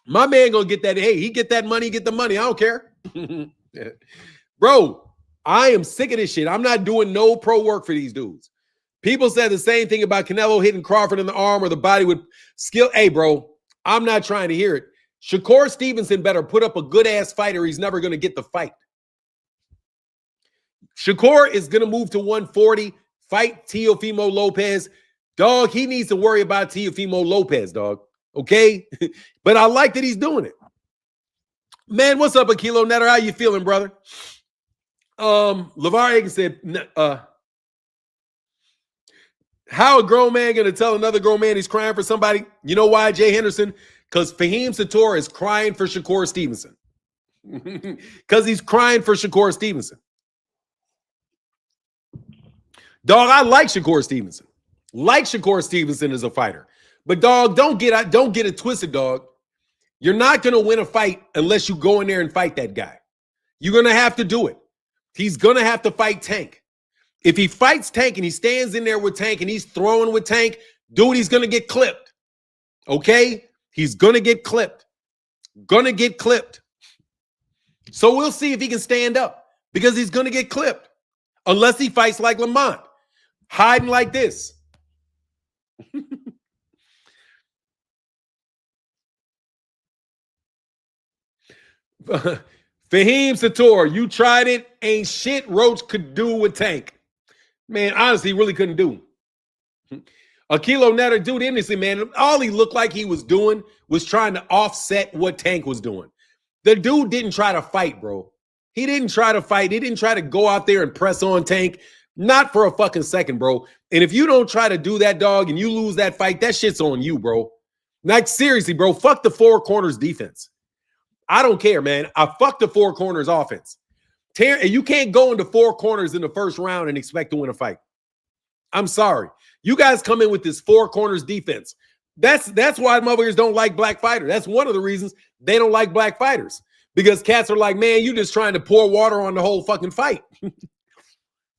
My man gonna get that. Hey, he get that money, get the money. I don't care. Bro, I am sick of this shit. I'm not doing no pro work for these dudes. People said the same thing about Canelo hitting Crawford in the arm or the body with skill. Hey, bro, I'm not trying to hear it. Shakur Stevenson better put up a good-ass fight or he's never going to get the fight. Shakur is going to move to 140, fight Teofimo Lopez. Dog, he needs to worry about Teofimo Lopez, dog. Okay? But I like that he's doing it. Man, what's up, Akilo Netter? How you feeling, brother? LeVar Aiken said, how a grown man going to tell another grown man he's crying for somebody? You know why, Jay Henderson? Because Fahim Sator is crying for Shakur Stevenson. Because he's crying for Shakur Stevenson. Dog, I like Shakur Stevenson. Like Shakur Stevenson as a fighter. But dog, don't get it twisted, dog. You're not going to win a fight unless you go in there and fight that guy. You're going to have to do it. He's going to have to fight Tank. If he fights Tank and he stands in there with Tank and he's throwing with Tank, dude, he's going to get clipped. Okay? He's going to get clipped. Going to get clipped. So we'll see if he can stand up because he's going to get clipped. Unless he fights like Lamont, hiding like this. Fahim Sator, you tried it. Ain't shit Roach could do with Tank. Man, honestly, he really couldn't do. Akilo Netter, dude, honestly, man, all he looked like he was doing was trying to offset what Tank was doing. The dude didn't try to fight, bro. He didn't try to fight. He didn't try to go out there and press on Tank. Not for a fucking second, bro. And if you don't try to do that, dog, and you lose that fight, that shit's on you, bro. Like, seriously, bro, fuck the four corners defense. I don't care, man. I fuck the four corners offense. You can't go into four corners in the first round and expect to win a fight. I'm sorry. You guys come in with this four corners defense. That's why motherfuckers don't like black fighters. That's one of the reasons they don't like black fighters. Because cats are like, man, you just trying to pour water on the whole fucking fight.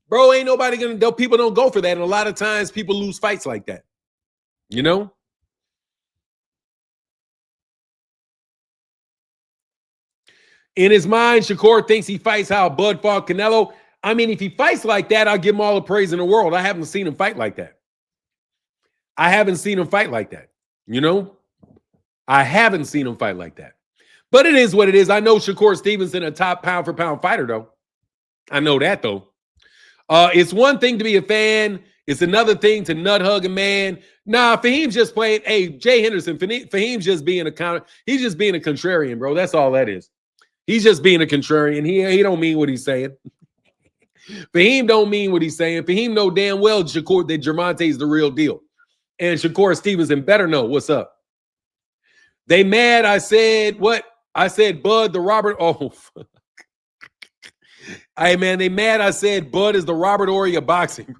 Bro, ain't nobody going to, people don't go for that. And a lot of times people lose fights like that. You know? In his mind, Shakur thinks he fights how Bud fought Canelo. I mean, if he fights like that, I'll give him all the praise in the world. I haven't seen him fight like that. I haven't seen him fight like that. You know? I haven't seen him fight like that. But it is what it is. I know Shakur Stevenson, a top pound-for-pound fighter, though. I know that, though. It's one thing to be a fan. It's another thing to nut hug a man. Nah, Fahim's just playing. Hey, Jay Henderson, Fahim's just being a counter. He's just being a contrarian, bro. That's all that is. He's just being a contrarian. He don't mean what he's saying. Fahim don't mean what he's saying. Fahim know damn well Shakur that Germonte's the real deal. And Shakur Stevenson better know what's up. They mad. I said, what? I said, Bud, the Robert. Oh, fuck. Hey, man, they mad. I said, Bud is the Robert Horry of boxing.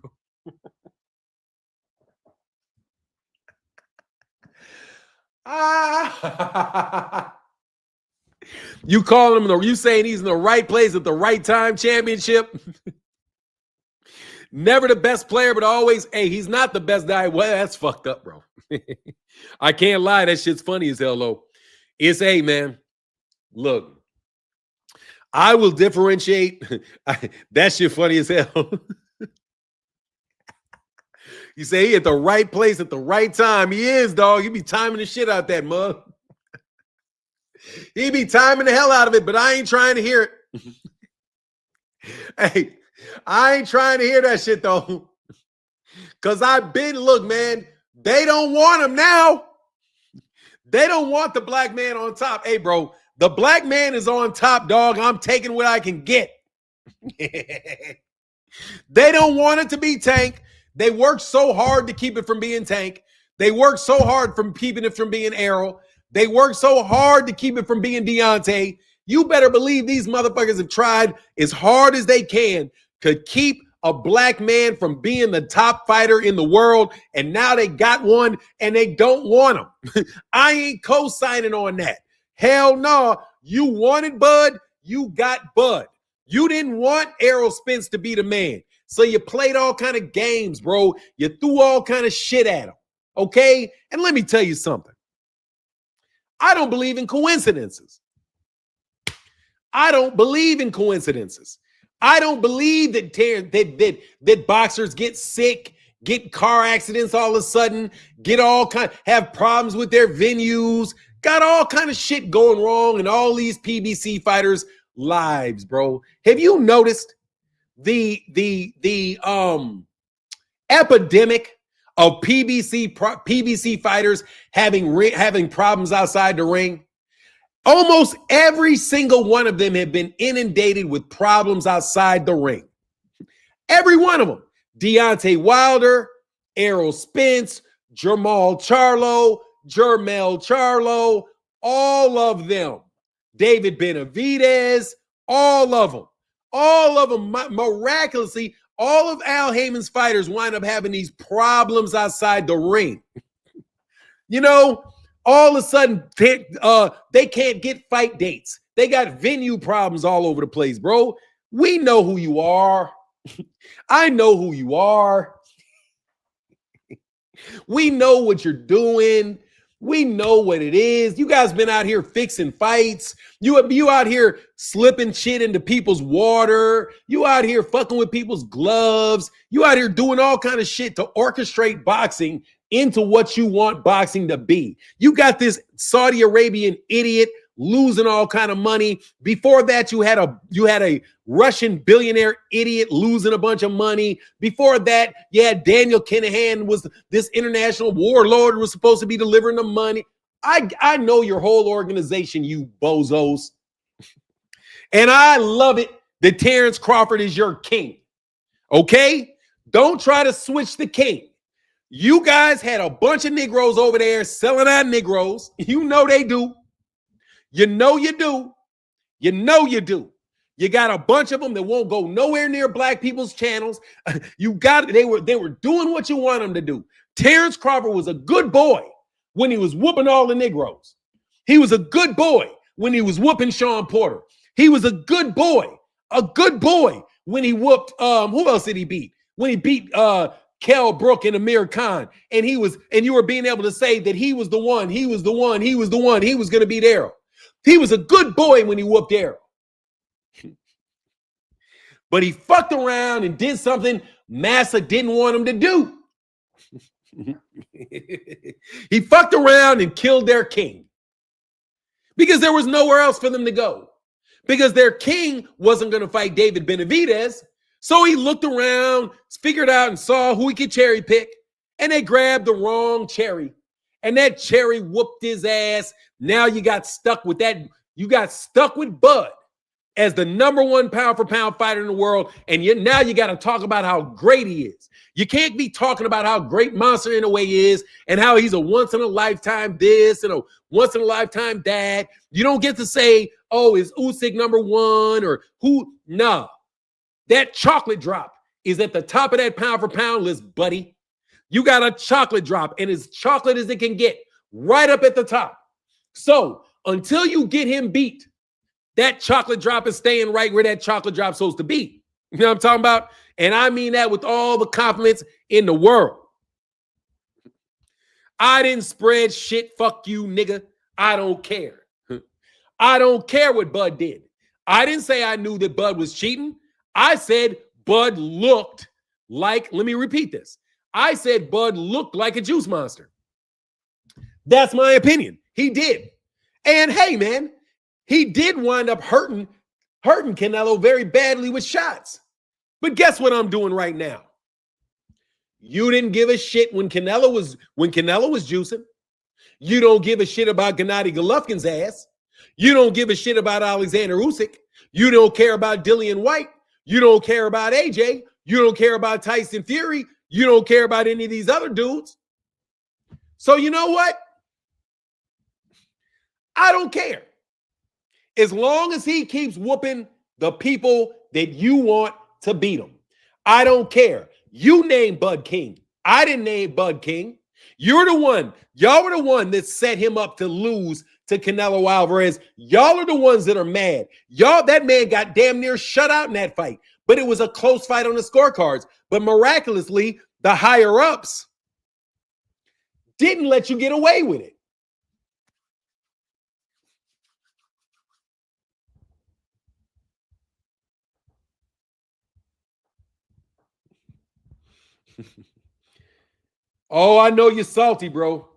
You calling him, you saying he's in the right place at the right time, championship? Never the best player, but always, hey, he's not the best guy. Well, that's fucked up, bro. I can't lie. That shit's funny as hell, though. It's, hey, man, look, I will differentiate. That shit funny as hell. You say he at the right place at the right time. He is, dog. He be timing the shit out that mug. He be timing the hell out of it, but I ain't trying to hear it. Hey, I ain't trying to hear that shit, though. Because I've been, look, man, they don't want him now. They don't want the black man on top. Hey, bro, the black man is on top, dog. I'm taking what I can get. They don't want it to be Tank. They worked so hard to keep it from being Tank. They worked so hard from keeping it from being Errol. They worked so hard to keep it from being Deontay. You better believe these motherfuckers have tried as hard as they can to keep a black man from being the top fighter in the world, and now they got one and they don't want him. I ain't co-signing on that. Hell no. You wanted Bud, you got Bud. You didn't want Errol Spence to be the man. So you played all kind of games, bro. You threw all kind of shit at him. Okay? And let me tell you something. I don't believe in coincidences. I don't believe in coincidences. I don't believe that boxers get sick, get car accidents all of a sudden, have problems with their venues, got all kind of shit going wrong in all these PBC fighters' lives, bro. Have you noticed the epidemic of PBC fighters having problems outside the ring? Almost every single one of them have been inundated with problems outside the ring. Every one of them. Deontay Wilder, Errol Spence, Jermell Charlo, all of them. David Benavidez, all of them. All of them, miraculously, all of Al Heyman's fighters wind up having these problems outside the ring. You know, all of a sudden, they can't get fight dates. They got venue problems all over the place, bro. We know who you are. I know who you are. We know what you're doing. We know what it is. You guys been out here fixing fights. You out here slipping shit into people's water. You out here fucking with people's gloves. You out here doing all kind of shit to orchestrate boxing into what you want boxing to be. You got this Saudi Arabian idiot losing all kind of money. Before that, you had a Russian billionaire idiot losing a bunch of money. Before that, you had Daniel Kinahan, was this international warlord, was supposed to be delivering the money. I know your whole organization, you bozos. And I love it that Terence Crawford is your king. Okay? Don't try to switch the king. You guys had a bunch of Negroes over there selling out Negroes. You know they do. You know you do. You know you do. You got a bunch of them that won't go nowhere near black people's channels. They were doing what you want them to do. Terence Crawford was a good boy when he was whooping all the Negroes. He was a good boy when he was whooping Sean Porter. He was a good boy when he whooped who else did he beat? When he beat Kell Brook and Amir Khan, and you were being able to say that he was the one he was going to beat Errol. He was a good boy when he whooped Errol. But he fucked around and did something Massa didn't want him to do. He fucked around and killed their king because there was nowhere else for them to go, because their king wasn't going to fight David Benavidez. So he looked around, figured out and saw who he could cherry pick, and they grabbed the wrong cherry. And that cherry whooped his ass. Now you got stuck with that. You got stuck with Bud as the #1 pound-for-pound fighter in the world. And now you got to talk about how great he is. You can't be talking about how great Monster Inoue is and how he's a once-in-a-lifetime this and a once-in-a-lifetime that. You don't get to say, oh, is Usyk #1 or who? No. That chocolate drop is at the top of that pound-for-pound list, buddy. You got a chocolate drop, and as chocolate as it can get, right up at the top. So until you get him beat, that chocolate drop is staying right where that chocolate drop's supposed to be. You know what I'm talking about? And I mean that with all the compliments in the world. I didn't spread shit. Fuck you, nigga. I don't care. I don't care what Bud did. I didn't say I knew that Bud was cheating. I said Bud looked like, let me repeat this. I said Bud looked like a juice monster. That's my opinion. He did. And hey, man, he did wind up hurting Canelo very badly with shots. But guess what I'm doing right now? You didn't give a shit when Canelo was juicing. You don't give a shit about Gennady Golovkin's ass. You don't give a shit about Alexander Usyk. You don't care about Dillian White. You don't care about AJ. You don't care about Tyson Fury. You don't care about any of these other dudes. So you know what? I don't care. As long as he keeps whooping the people that you want to beat him. I don't care. You named Bud King. I didn't name Bud King. You're the one. Y'all were the one that set him up to lose to Canelo Alvarez. Y'all are the ones that are mad. Y'all, that man got damn near shut out in that fight. But it was a close fight on the scorecards. But miraculously, the higher-ups didn't let you get away with it. Oh, I know you're salty, bro.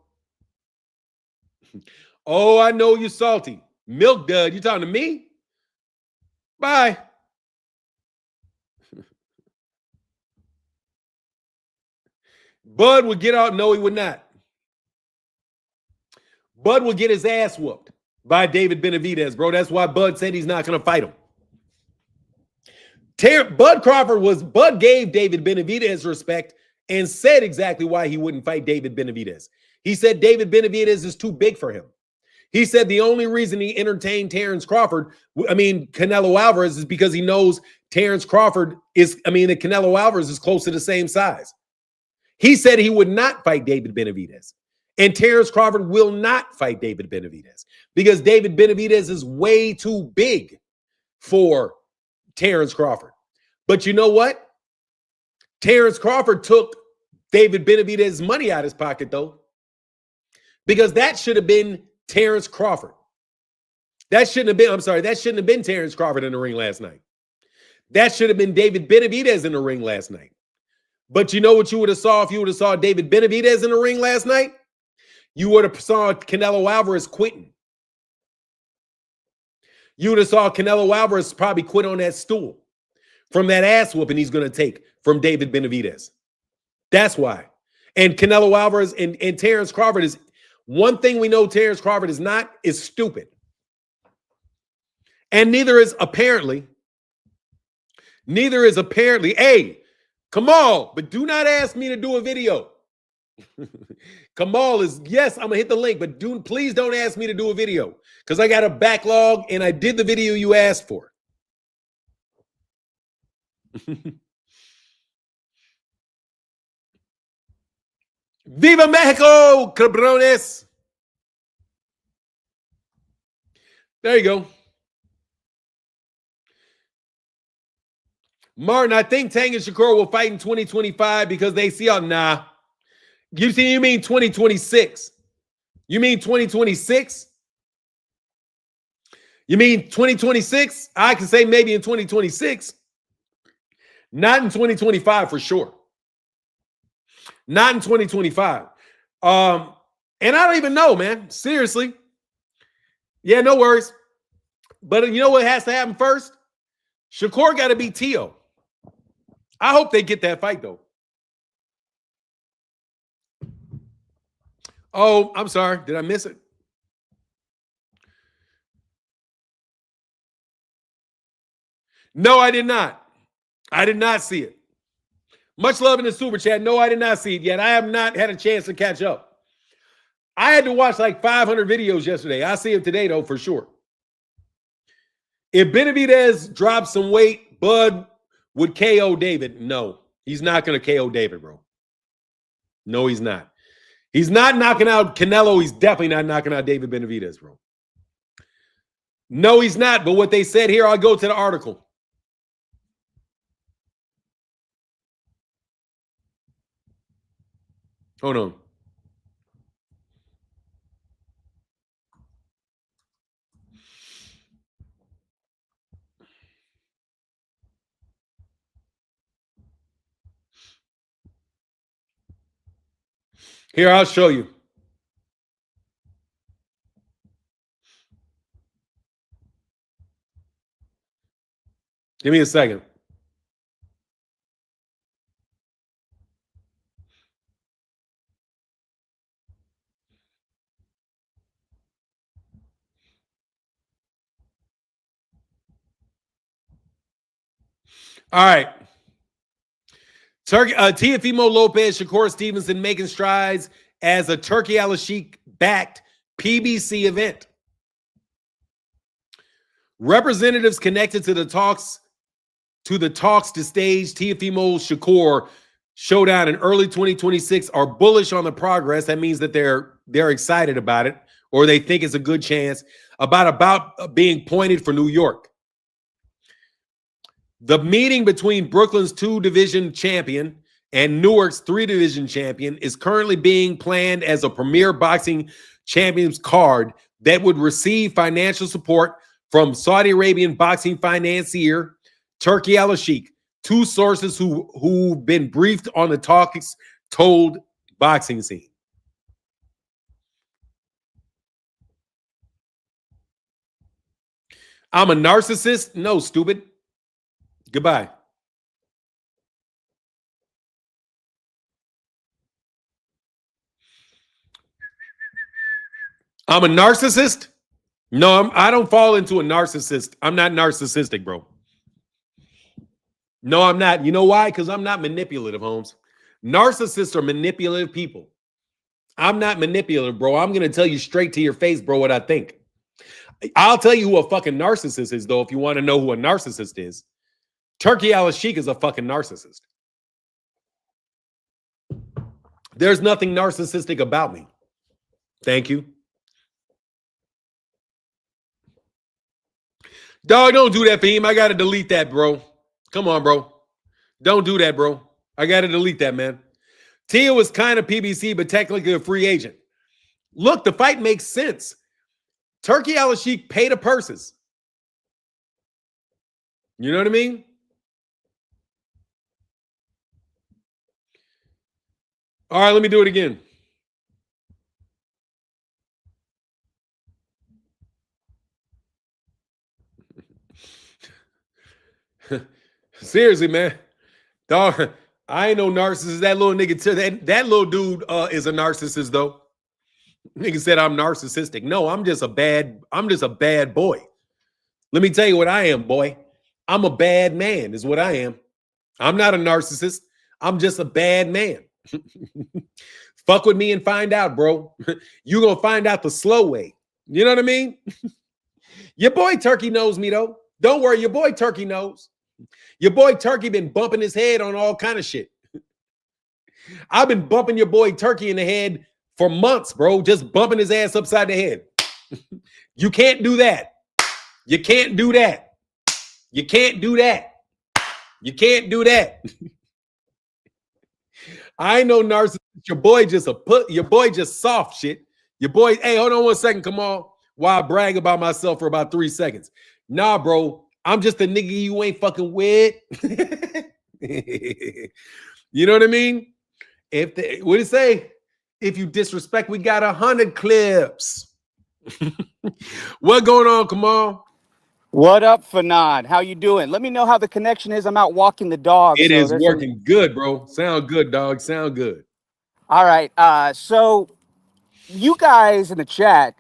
Oh, I know you're salty. Milk Dud, you talking to me? Bye. Bud would get out. No, he would not. Bud will get his ass whooped by David Benavidez, bro. That's why Bud said he's not going to fight him. Bud gave David Benavidez respect and said exactly why he wouldn't fight David Benavidez. He said David Benavidez is too big for him. He said the only reason he entertained Canelo Alvarez is because he knows Canelo Alvarez is close to the same size. He said he would not fight David Benavidez. And Terence Crawford will not fight David Benavidez because David Benavidez is way too big for Terence Crawford. But you know what? Terence Crawford took David Benavidez's money out of his pocket, though, because that should have been Terence Crawford. That shouldn't have been Terence Crawford in the ring last night. That should have been David Benavidez in the ring last night. But you know what you would have saw if you would have saw David Benavidez in the ring last night? You would have saw Canelo Alvarez quitting. You would have saw Canelo Alvarez probably quit on that stool from that ass whooping he's going to take from David Benavidez. That's why. And Canelo Alvarez and Terence Crawford is one thing we know Terence Crawford is stupid. And neither is apparently, hey, Kamal, but do not ask me to do a video. Kamal is, yes, I'm going to hit the link, but please don't ask me to do a video because I got a backlog and I did the video you asked for. Viva Mexico, cabrones. There you go. Martin, I think Tang and Shakur will fight in 2025 because they see how, nah. You mean 2026? You mean 2026? You mean 2026? I can say maybe in 2026. Not in 2025 for sure. Not in 2025. And I don't even know, man. Seriously. Yeah, no worries. But you know what has to happen first? Shakur got to beat Teo. I hope they get that fight, though. Oh, I'm sorry. Did I miss it? No, I did not. I did not see it. Much love in the super chat. No, I did not see it yet. I have not had a chance to catch up. I had to watch like 500 videos yesterday. I'll see it today, though, for sure. If Benavidez drops some weight, Bud would KO David. No, he's not going to KO David, bro. No, he's not. He's not knocking out Canelo. He's definitely not knocking out David Benavidez, bro. No, he's not. But what they said here, I'll go to the article. Hold on. Here, I'll show you. Give me a second. All right. Teofimo Lopez, Shakur Stevenson making strides as a Turkey Al-Sheikh backed PBC event. Representatives connected to the talks to stage Teofimo Shakur showdown in early 2026 are bullish on the progress. That means that they're excited about it, or they think it's a good chance about being pointed for New York. The meeting between Brooklyn's 2-division champion and Newark's 3-division champion is currently being planned as a premier boxing champions card that would receive financial support from Saudi Arabian boxing financier Turki Al-Sheikh. Two sources who've been briefed on the talks told Boxing Scene. I'm a narcissist? No, stupid. Goodbye. I'm a narcissist? No, I don't fall into a narcissist. I'm not narcissistic, bro. No, I'm not. You know why? Because I'm not manipulative, Holmes. Narcissists are manipulative people. I'm not manipulative, bro. I'm going to tell you straight to your face, bro, what I think. I'll tell you who a fucking narcissist is, though, if you want to know who a narcissist is. Turki Al-Sheikh is a fucking narcissist. There's nothing narcissistic about me. Thank you. Dog, don't do that for him. I got to delete that, bro. Come on, bro. Don't do that, bro. I got to delete that, man. Tia was kind of PBC, but technically a free agent. Look, the fight makes sense. Turki Al-Sheikh paid the purses. You know what I mean? All right, let me do it again. Seriously, man. Dog, I ain't no narcissist. That little nigga, that little dude is a narcissist, though. Nigga said I'm narcissistic. No, I'm just a bad boy. Let me tell you what I am, boy. I'm a bad man, is what I am. I'm not a narcissist. I'm just a bad man. Fuck with me and find out, bro. You're going to find out the slow way. You know what I mean? Your boy Turkey knows me, though. Don't worry, your boy Turkey knows. Your boy Turkey been bumping his head on all kind of shit. I've been bumping your boy Turkey in the head for months, bro. Just bumping his ass upside the head. You can't do that. You can't do that. You can't do that. You can't do that. I ain't no narcissist. Your boy just soft shit. Your boy, hey, hold on 1 second, Kamal. While I brag about myself for about 3 seconds. Nah, bro. I'm just a nigga you ain't fucking with. You know what I mean? What did it say? If you disrespect, we got 100 clips. What going on, Kamal? What up, Fanad? How you doing? Let me know how the connection is. I'm out walking the dog. It is working good, bro. Sound good, dog. Sound good. All right. So you guys in the chat,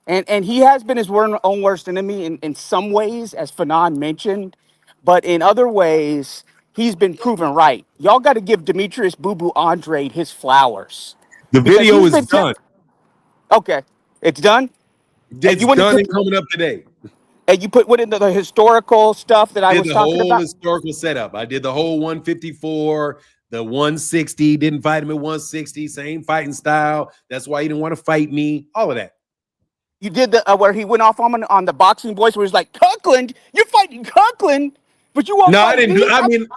and he has been his own worst enemy in some ways, as Fanad mentioned, but in other ways, he's been proven right. Y'all got to give Demetrius Boo Boo Andrade his flowers. The video is done. Okay. It's done? It's done and coming up today. And you put in the historical stuff that I was talking about? The whole historical setup. I did the whole 154, the 160, didn't fight him at 160, same fighting style. That's why he didn't want to fight me. All of that. You did the where he went off on the boxing voice where he's like, Kirkland, you're fighting Kirkland, but you won't fight I didn't me. I mean,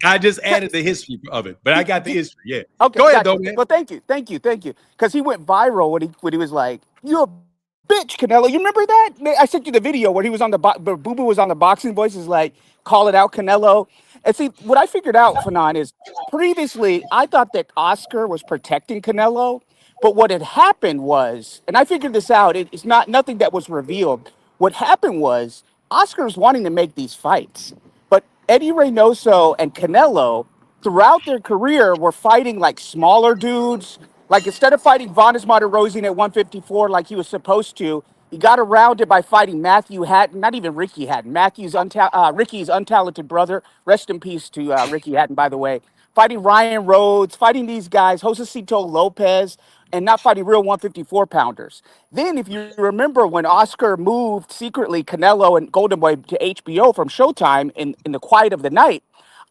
I just added the history of it, but I got the history, yeah. Okay, go ahead, though, man. Well, thank you. Because he went viral when he was like, you're a bitch, Canelo. You remember that? I sent you the video where he was on Boo Boo was on the boxing voice, is like, call it out, Canelo. And see, what I figured out, Fanon, is previously I thought that Oscar was protecting Canelo, but what had happened was, and I figured this out, it's nothing that was revealed. What happened was Oscar was wanting to make these fights, but Eddie Reynoso and Canelo, throughout their career, were fighting like smaller dudes. Like instead of fighting Vanes Martirosyan at 154 like he was supposed to, he got around it by fighting Matthew Hatton, not even Ricky Hatton, Ricky's untalented brother. Rest in peace to Ricky Hatton, by the way. Fighting Ryan Rhodes, fighting these guys, Josecito Lopez. and not fighting real 154 pounders. Then, if you remember when Oscar moved secretly Canelo and Golden Boy to HBO from Showtime in the quiet of the night,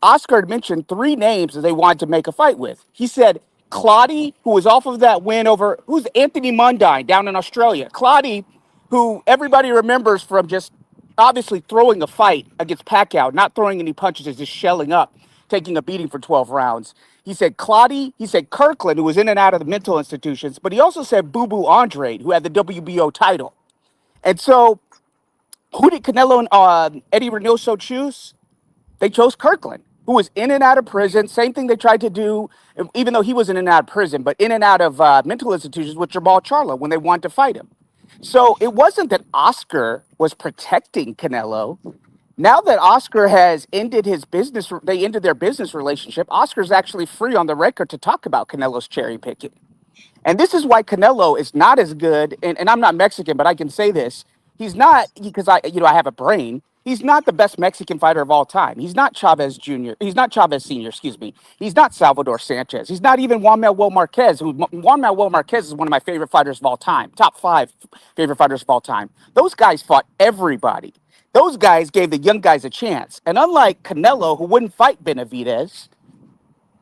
Oscar had mentioned three names that they wanted to make a fight with. He said Claudia, who was off of that win over, who's Anthony Mundine down in Australia. Claudia, who everybody remembers from just obviously throwing a fight against Pacquiao, not throwing any punches, is just shelling up, taking a beating for 12 rounds. He said Claudia, he said Kirkland, who was in and out of the mental institutions, but he also said Boo Boo Andrade, who had the WBO title. And so, who did Canelo and Eddie Reynoso choose? They chose Kirkland, who was in and out of prison. Same thing they tried to do, even though he was in and out of prison, but in and out of mental institutions with Jamal Charlo when they wanted to fight him. So it wasn't that Oscar was protecting Canelo. Now that Oscar has ended his business, they ended their business relationship. Oscar's actually free on the record to talk about Canelo's cherry picking. And this is why Canelo is not as good. And I'm not Mexican, but I can say this. He's not because I have a brain. He's not the best Mexican fighter of all time. He's not Chavez Jr. He's not Chavez Sr. Excuse me. He's not Salvador Sanchez. He's not even Juan Manuel Marquez. Juan Manuel Marquez is one of my favorite fighters of all time. Top 5 favorite fighters of all time. Those guys fought everybody. Those guys gave the young guys a chance. And unlike Canelo, who wouldn't fight Benavidez,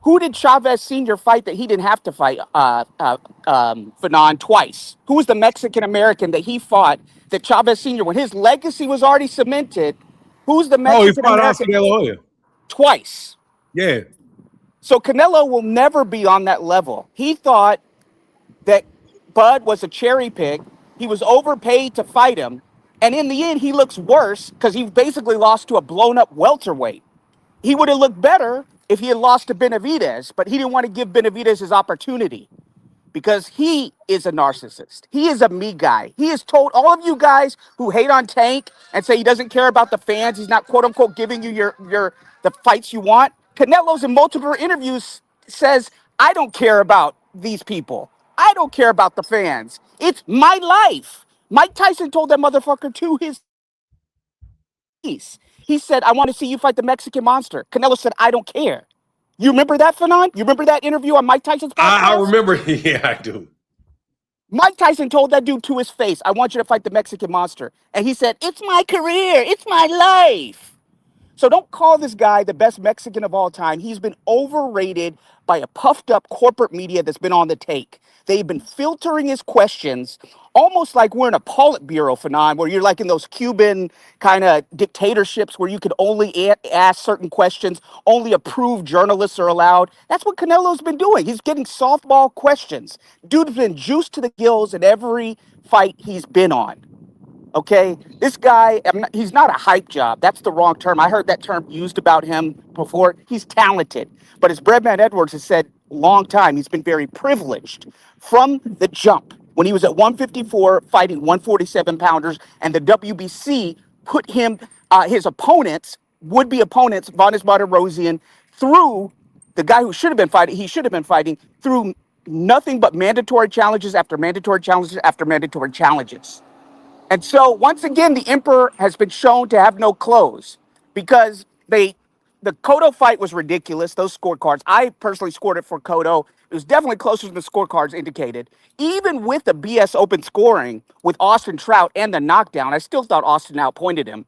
who did Chavez Sr. fight that he didn't have to fight Fanon twice? Who was the Mexican American that he fought that Chavez Sr., when his legacy was already cemented, who's the Oh, he Mexican fought Oscar American De La Hoya. twice? Yeah. So Canelo will never be on that level. He thought that Bud was a cherry pick. He was overpaid to fight him. And in the end, he looks worse because he basically lost to a blown up welterweight. He would have looked better if he had lost to Benavidez, but he didn't want to give Benavidez his opportunity because he is a narcissist. He is a me guy. He has told all of you guys who hate on Tank and say he doesn't care about the fans, he's not quote unquote giving you your the fights you want. Canelo's in multiple interviews says, I don't care about these people. I don't care about the fans. It's my life. Mike Tyson told that motherfucker to his face. He said, I want to see you fight the Mexican monster. Canelo said, I don't care. You remember that, Fanon? You remember that interview on Mike Tyson's podcast? I remember. Yeah, I do. Mike Tyson told that dude to his face, I want you to fight the Mexican monster. And he said, it's my career. It's my life. So don't call this guy the best Mexican of all time. He's been overrated by a puffed up corporate media that's been on the take. They've been filtering his questions almost like we're in a Politburo phenomenon where you're like in those Cuban kind of dictatorships where you could only ask certain questions, only approved journalists are allowed. That's what Canelo's been doing. He's getting softball questions. Dude's been juiced to the gills in every fight he's been on. Okay, this guy, he's not a hype job. That's the wrong term. I heard that term used about him before. He's talented. But as Breadman Edwards has said a long time, he's been very privileged from the jump. When he was at 154 fighting 147 pounders, and the WBC put him, his opponents, would-be opponents, Vanes Martirosyan, through the guy who should have been fighting, he should have been fighting through nothing but mandatory challenges after mandatory challenges after mandatory challenges. And so once again, the Emperor has been shown to have no clothes because the Cotto fight was ridiculous. Those scorecards, I personally scored it for Cotto. It was definitely closer than the scorecards indicated. Even with the BS open scoring with Austin Trout and the knockdown, I still thought Austin outpointed him.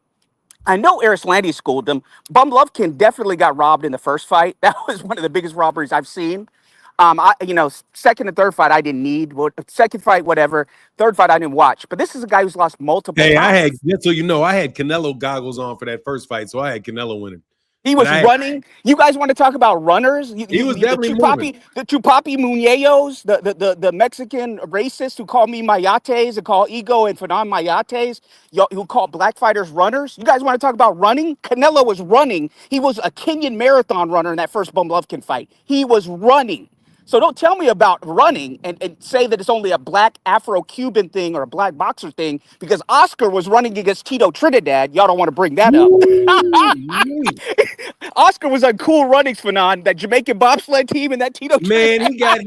I know Arislandi schooled him. Bum Lovkin definitely got robbed in the first fight. That was one of the biggest robberies I've seen. Second and third fight I didn't need. Second fight, whatever. Third fight I didn't watch. But this is a guy who's lost multiple Hey, times. just so you know, I had Canelo goggles on for that first fight, so I had Canelo winning. He was running. You guys want to talk about runners? He was definitely moving. The Chupapi Muñeos, the Mexican racist who call me Mayates and call Ego and Fanon Mayates, who call black fighters runners. You guys want to talk about running? Canelo was running. He was a Kenyan marathon runner in that first Bum Lovkin fight. He was running. So don't tell me about running and say that it's only a black Afro-Cuban thing or a black boxer thing because Oscar was running against Tito Trinidad. Y'all don't want to bring that up. Oscar was on Cool Runnings, Fanon, that Jamaican bobsled team and that Tito Trinidad. Man, he got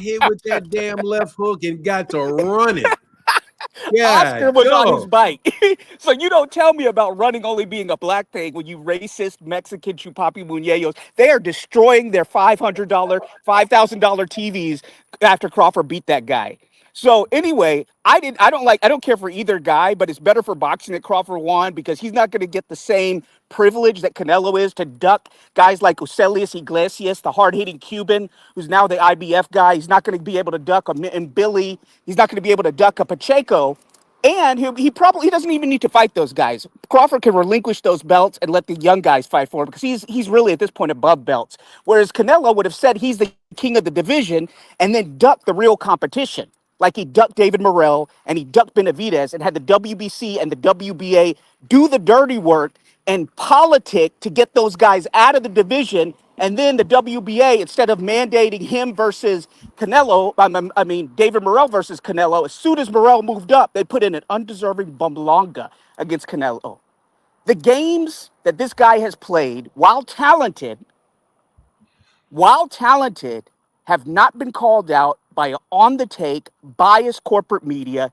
hit with that damn left hook and got to running. Yeah, Oscar was on his dog. bike. So you don't tell me about running only being a black thing when you racist Mexican chupapi muñeños. They are destroying their $500, $5,000 TVs after Crawford beat that guy. So anyway, I don't care for either guy, but it's better for boxing that Crawford won because he's not going to get the same privilege that Canelo is to duck guys like Ocelius Iglesias, the hard-hitting Cuban, who's now the IBF guy. He's not going to be able to duck and Billy. He's not going to be able to duck a Pacheco. And he doesn't even need to fight those guys. Crawford can relinquish those belts and let the young guys fight for him because he's really at this point above belts. Whereas Canelo would have said he's the king of the division and then ducked the real competition. Like he ducked David Morrell and he ducked Benavidez and had the WBC and the WBA do the dirty work and politic to get those guys out of the division. And then the WBA, instead of mandating him versus Canelo, I mean, David Morrell versus Canelo, as soon as Morrell moved up, they put in an undeserving Bumblonga against Canelo. The games that this guy has played, while talented, have not been called out by on the take, biased corporate media,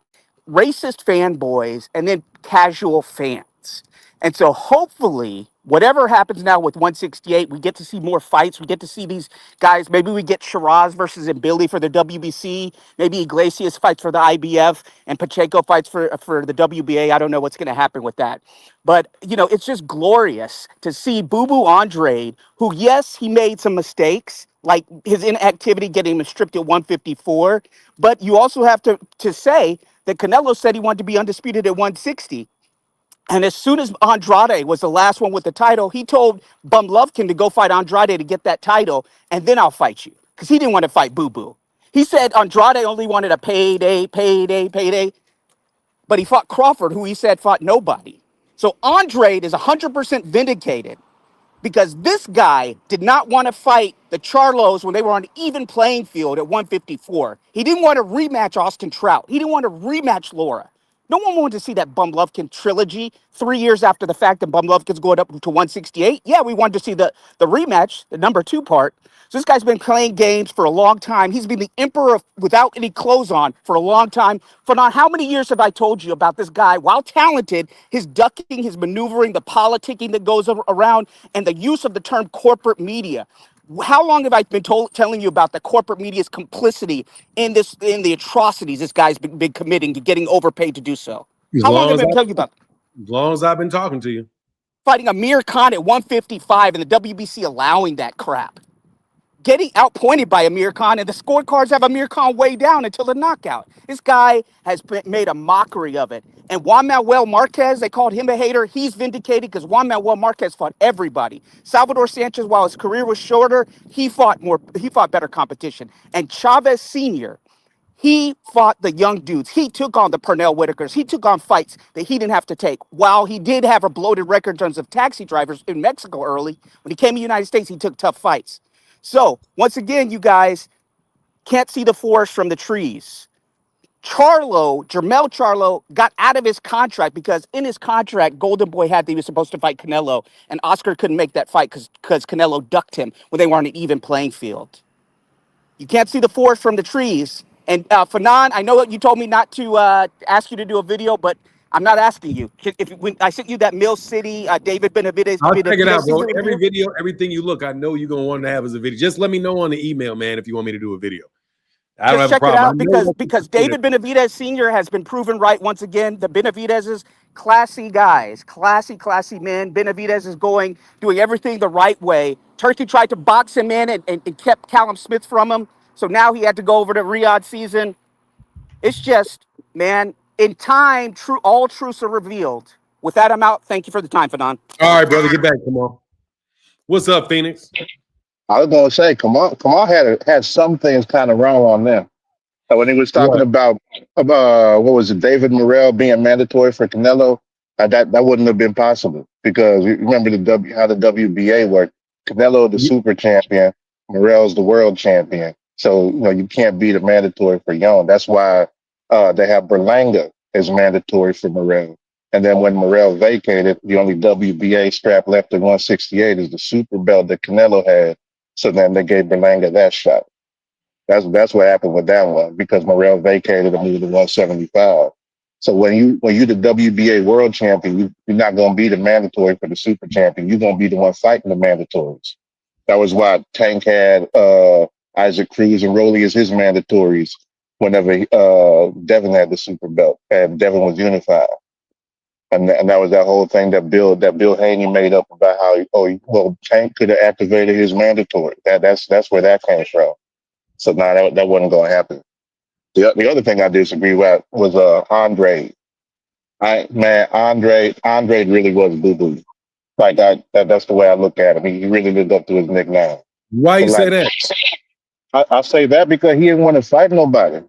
racist fanboys, and then casual fans. And so hopefully, whatever happens now with 168, we get to see more fights. We get to see these guys. Maybe we get Shiraz versus Billy for the WBC. Maybe Iglesias fights for the IBF and Pacheco fights for the WBA. I don't know what's going to happen with that. But, it's just glorious to see Boo Boo Andrade, who, yes, he made some mistakes, like his inactivity getting him stripped at 154. But you also have to say that Canelo said he wanted to be undisputed at 160. And as soon as Andrade was the last one with the title, he told Bum Lovkin to go fight Andrade to get that title, and then I'll fight you. Because he didn't want to fight Boo Boo. He said Andrade only wanted a payday, payday, payday. But he fought Crawford, who he said fought nobody. So Andrade is 100% vindicated because this guy did not want to fight the Charlos when they were on an even playing field at 154. He didn't want to rematch Austin Trout. He didn't want to rematch Laura. No one wanted to see that Bum Lovkin trilogy 3 years after the fact that Bum Lovkin's going up to 168. Yeah, we wanted to see the rematch, the number 2 part. So this guy's been playing games for a long time. He's been the emperor without any clothes on for a long time. For now, how many years have I told you about this guy? While talented, his ducking, his maneuvering, the politicking that goes around, and the use of the term corporate media. How long have I been telling you about the corporate media's complicity in the atrocities this guy's been committing to getting overpaid to do so? As How long long have as I been telling you about I've been talking to you. fighting Amir Khan at 155 and the WBC allowing that crap? Getting outpointed by Amir Khan, and the scorecards have Amir Khan way down until the knockout. This guy has made a mockery of it. And Juan Manuel Marquez, they called him a hater. He's vindicated because Juan Manuel Marquez fought everybody. Salvador Sanchez, while his career was shorter, he fought better competition. And Chavez Sr., he fought the young dudes. He took on the Pernell Whitakers. He took on fights that he didn't have to take. While he did have a bloated record in terms of taxi drivers in Mexico early, when he came to the United States, he took tough fights. So, once again, you guys can't see the forest from the trees. Jermell Charlo, got out of his contract because in his contract, Golden Boy had that he was supposed to fight Canelo, and Oscar couldn't make that fight because Canelo ducked him when they were on an even playing field. You can't see the forest from the trees. And Fanon, I know you told me not to ask you to do a video, but I'm not asking you. When I sent you that Mill City, David Benavidez, I'll check it out, bro. Caesar Every interview, video, everything you look, I know you're gonna want to have as a video. Just let me know on the email, man, if you want me to do a video. I don't just have a check it problem. I out know because David Benavidez Sr. has been proven right once again. The Benavidez's classy guys, classy men. Benavidez is doing everything the right way. Turkey tried to box him in and kept Callum Smith from him. So now he had to go over to Riyadh season. It's just, man, in time, all truths are revealed. With that, I'm out. Thank you for the time, Fanon. All right, brother, get back. Come on. What's up, Phoenix? I was going to say, Kamal had some things kind of wrong on them. When he was talking What? about what was it, David Morrell being mandatory for Canelo, that wouldn't have been possible because you remember how the WBA worked. Canelo the super champion, Morrell's the world champion. So you can't be the mandatory for Young. That's why they have Berlanga as mandatory for Morrell. And then when Morrell vacated, the only WBA strap left at 168 is the super belt that Canelo had. So then they gave Berlanga that shot. That's what happened with that one because Morrell vacated and moved to 175. So when you the WBA world champion, you're not gonna be the mandatory for the super champion. You're gonna be the one fighting the mandatories. That was why Tank had Isaac Cruz and Rolly as his mandatories whenever Devin had the super belt and Devin was unified. And that was that whole thing that Bill Haney made up about how Tank could have activated his mandatory. That's where that came from. So now that wasn't gonna happen. The other thing I disagree with was Andrade. Andrade really was boo boo. Like that's the way I look at him. He really lived up to his nickname. Why you But say like that? I say that because he didn't want to fight nobody.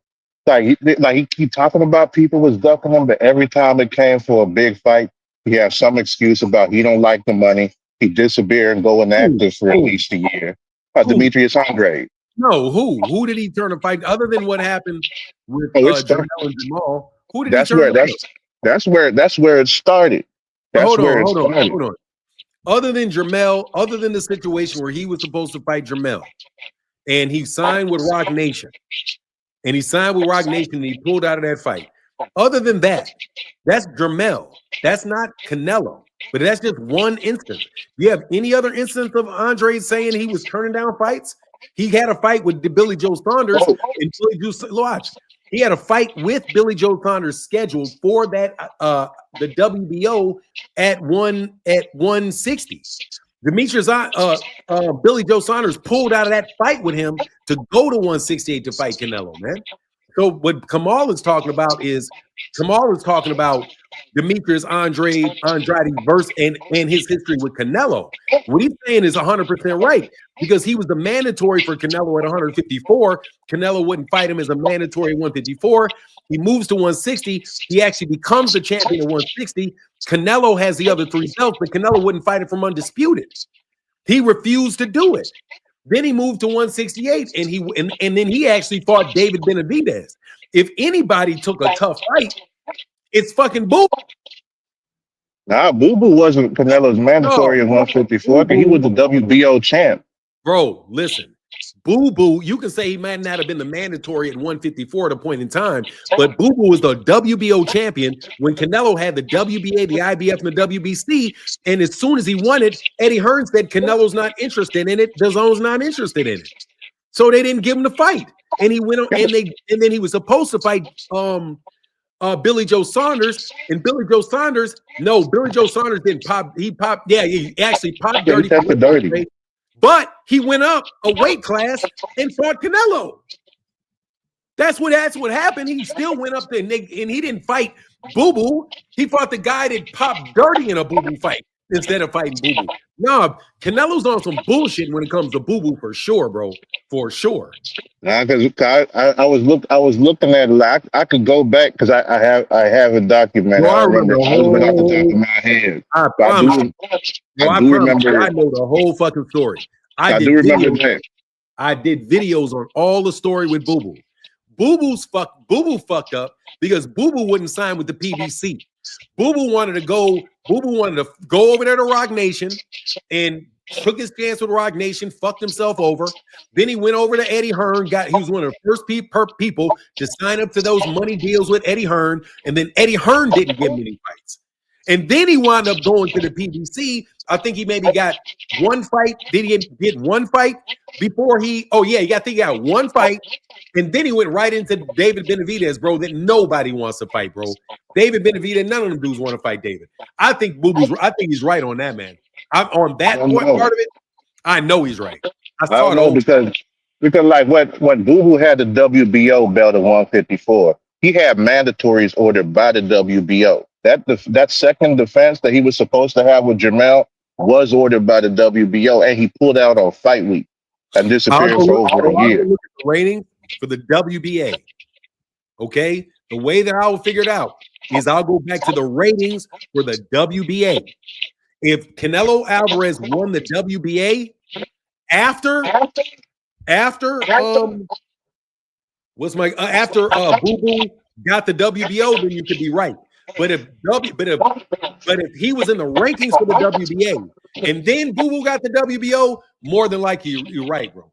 He keep talking about people was ducking him, but every time it came for a big fight, he had some excuse about he don't like the money. He disappear and go inactive for at least a year. Who? Demetrius Andrade. No, who did he turn a fight other than what happened with Jamel and Jamal? Who did he That's turn? where that's where it started. But That's hold where it on. started. Other than Jamel, other than the situation where he was supposed to fight Jamel, and he signed with Rock Nation, and he pulled out of that fight. Other than that, that's Jamel. That's not Canelo. But that's just one instance. You have any other instance of Andre saying he was turning down fights? He had a fight with Billy Joe Saunders and Billy Joe. Watch, he had a fight with Billy Joe Saunders scheduled for that the WBO at 160. Demetrius Billy Joe Saunders pulled out of that fight with him to go to 168 to fight Canelo, man. So what Kamal is talking about Demetrius Andrade versus and his history with Canelo. What he's saying is 100% right because he was the mandatory for Canelo at 154. Canelo wouldn't fight him as a mandatory at 154. He moves to 160. He actually becomes the champion at 160. Canelo has the other three belts, but Canelo wouldn't fight him from undisputed. He refused to do it. Then he moved to 168, and then he actually fought David Benavidez. If anybody took a tough fight, it's fucking Boo. Nah, Boo Boo wasn't Canelo's mandatory at 154 because he was the WBO champ. Bro, listen. Boo Boo, you can say he might not have been the mandatory at 154 at a point in time, but Boo Boo was the WBO champion when Canelo had the WBA, the IBF, and the WBC. And as soon as he won it, Eddie Hearn said Canelo's not interested in it. DAZN's not interested in it. So they didn't give him the fight. And he went on, and then he was supposed to fight Billy Joe Saunders, and Billy Joe Saunders didn't pop. He actually popped dirty. But he went up a weight class and fought Canelo. That's what happened. He still went up there and he didn't fight Boo Boo. He fought the guy that popped dirty in a Boo Boo fight instead of fighting Boo Boo. No, Canelo's on some bullshit when it comes to Boo Boo for sure, bro. For sure. Nah, because I was looking at it. I could go back because I have a document. I remember off the top of my head. I remember. I know the whole fucking story. I do remember that. I did videos on all the story with Boo Boo. Boo Boo fucked up because Boo Boo wouldn't sign with the PBC. Boo Boo wanted to go over there to Rock Nation and took his chance with Rock Nation, fucked himself over. Then he went over to Eddie Hearn. He was one of the first people to sign up to those money deals with Eddie Hearn. And then Eddie Hearn didn't give him any fights. And then he wound up going to the PBC. I think he maybe got one fight. Did he get one fight before he? Oh yeah, I think he got one fight, and then he went right into David Benavidez, bro. That nobody wants to fight, bro. David Benavidez, none of them dudes want to fight David. I think he's right on that, man. I'm on that part of it. I know he's right. I don't know because like when Boo Boo had the WBO belt at 154, he had mandatories ordered by the WBO. That second defense that he was supposed to have with Jamel was ordered by the WBO, and he pulled out on fight week and disappeared for over a year. Look at the rating for the WBA. Okay, the way that I will figure it out is I'll go back to the ratings for the WBA. If Canelo Alvarez won the WBA after Boo Boo got the WBO, then you could be right. But if he was in the rankings for the WBA and then Boo Boo got the WBO, more than likely you're right, bro.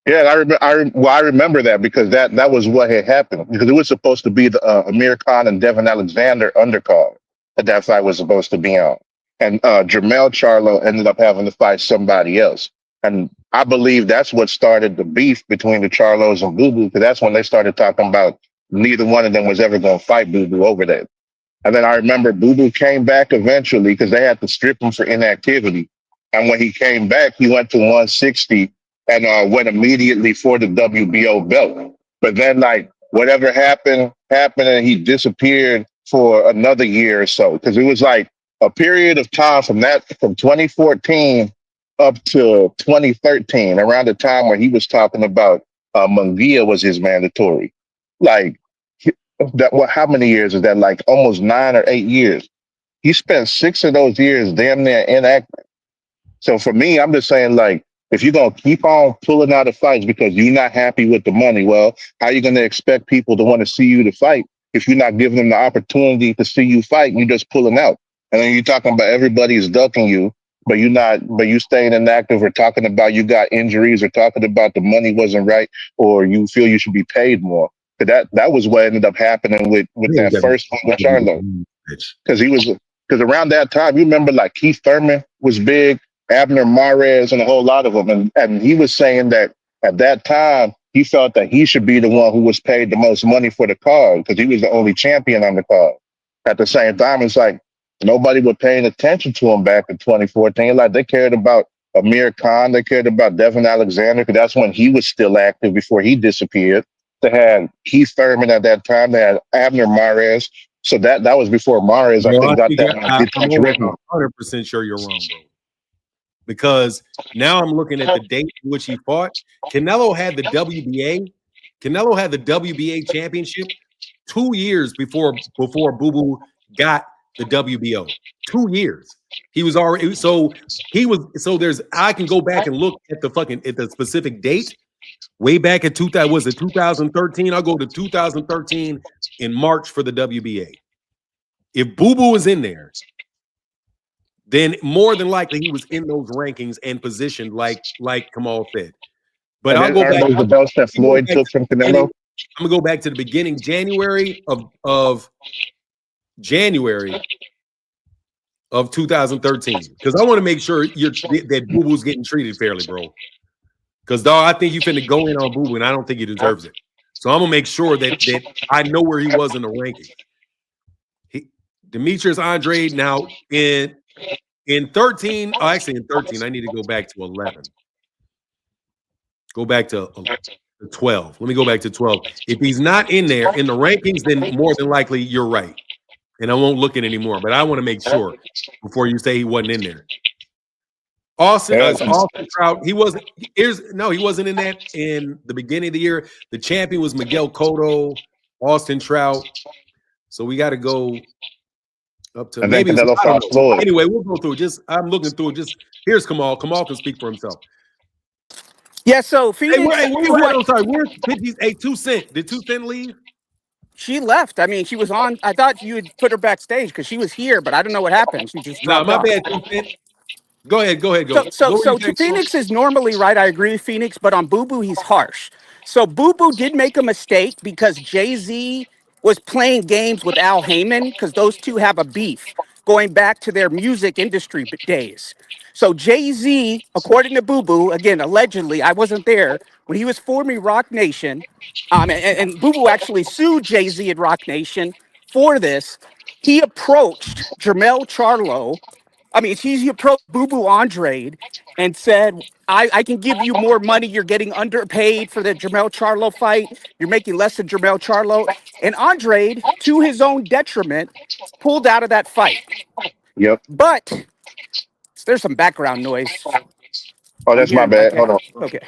Yeah, I remember that because that was what had happened because it was supposed to be the Amir Khan and Devin Alexander undercard that fight was supposed to be on, and Jermell Charlo ended up having to fight somebody else, and I believe that's what started the beef between the Charlos and Boo Boo because that's when they started talking about neither one of them was ever going to fight Boo Boo over that. And then I remember Boo Boo came back eventually because they had to strip him for inactivity. And when he came back, he went to 160 and went immediately for the WBO belt. But then, like, whatever happened, and he disappeared for another year or so because it was like a period of time from 2014 up to 2013, around the time where he was talking about Munguia was his mandatory. Like, that what how many years is that? Like almost 9 or 8 years. He spent 6 of those years damn near inactive. So for me, I'm just saying, like, if you're gonna keep on pulling out of fights because you're not happy with the money, well, how are you gonna expect people to want to see you to fight if you're not giving them the opportunity to see you fight and you're just pulling out? And then you're talking about everybody's ducking you, but you staying inactive or talking about you got injuries or talking about the money wasn't right or you feel you should be paid more. But that was what ended up happening with You ain't that got first one with Charlo bitch. because he was because around that time you remember like Keith Thurman was big, Abner Mares, and a whole lot of them, and he was saying that at that time he felt that he should be the one who was paid the most money for the card because he was the only champion on the card. At the same time, it's like nobody was paying attention to him back in 2014. Like they cared about Amir Khan, they cared about Devin Alexander because that's when he was still active before he disappeared. They had Keith Thurman at that time. They had Abner Mares. So that was before Mares, I Bro, think, got that I'm detached over record. 100% sure you're wrong, bro. Because now I'm looking at the date in which he fought. Canelo had the WBA. Canelo had the WBA championship 2 years before Boo Boo got the WBO. 2 years. He was already there's I can go back and look at the specific date. Way back at 2000, was it 2013? I'll go to 2013 in March for the WBA. If Boo Boo was in there, then more than likely he was in those rankings and positioned like Kamal said. But And I'll then go aren't back. those the belts that I'm go Floyd back took to from the beginning. Canelo? I'm gonna go back to the beginning, January of 2013, because I want to make sure that Boo Boo's getting treated fairly, bro. Because dog, I think you finna go in on Boo Boo, and I don't think he deserves it. So I'm gonna make sure that I know where he was in the rankings. Demetrius Andrade now in 13. Oh, actually in 13, I need to go back to 11. Go back to 12. Let me go back to 12. If he's not in there in the rankings, then more than likely you're right. And I won't look at it anymore. But I want to make sure before you say he wasn't in there. Austin Trout, he wasn't. He wasn't in that in the beginning of the year. The champion was Miguel Cotto, Austin Trout. So we got to go up to And then maybe Canelo I don't fought know. Floyd. Anyway, we'll go through it. I'm looking through it. Here's Kamal. Kamal can speak for himself. Yeah, so Hey, Phoenix, I'm sorry. Where's 50? Hey, 2 Cent. Did 2 Cent leave? she left. I mean, she was on. I thought you would put her backstage because she was here, but I don't know what happened. She just No, dropped my off. bad. 2 Cent. Go ahead. Go. What were you saying? Phoenix is normally right. I agree with Phoenix, but on Boo Boo, he's harsh. So Boo Boo did make a mistake because Jay Z was playing games with Al Heyman because those two have a beef going back to their music industry days. So Jay Z, according to Boo Boo, again allegedly, I wasn't there when he was forming Rock Nation, and Boo Boo actually sued Jay Z and Rock Nation for this. He approached Jermell Charlo. He approached Boo Boo Andrade and said, I can give you more money. You're getting underpaid for the Jermell Charlo fight. You're making less than Jermell Charlo. And Andrade, to his own detriment, pulled out of that fight. Yep. But there's some background noise. Oh, I'm that's my hearing like, bad. Hold on. okay.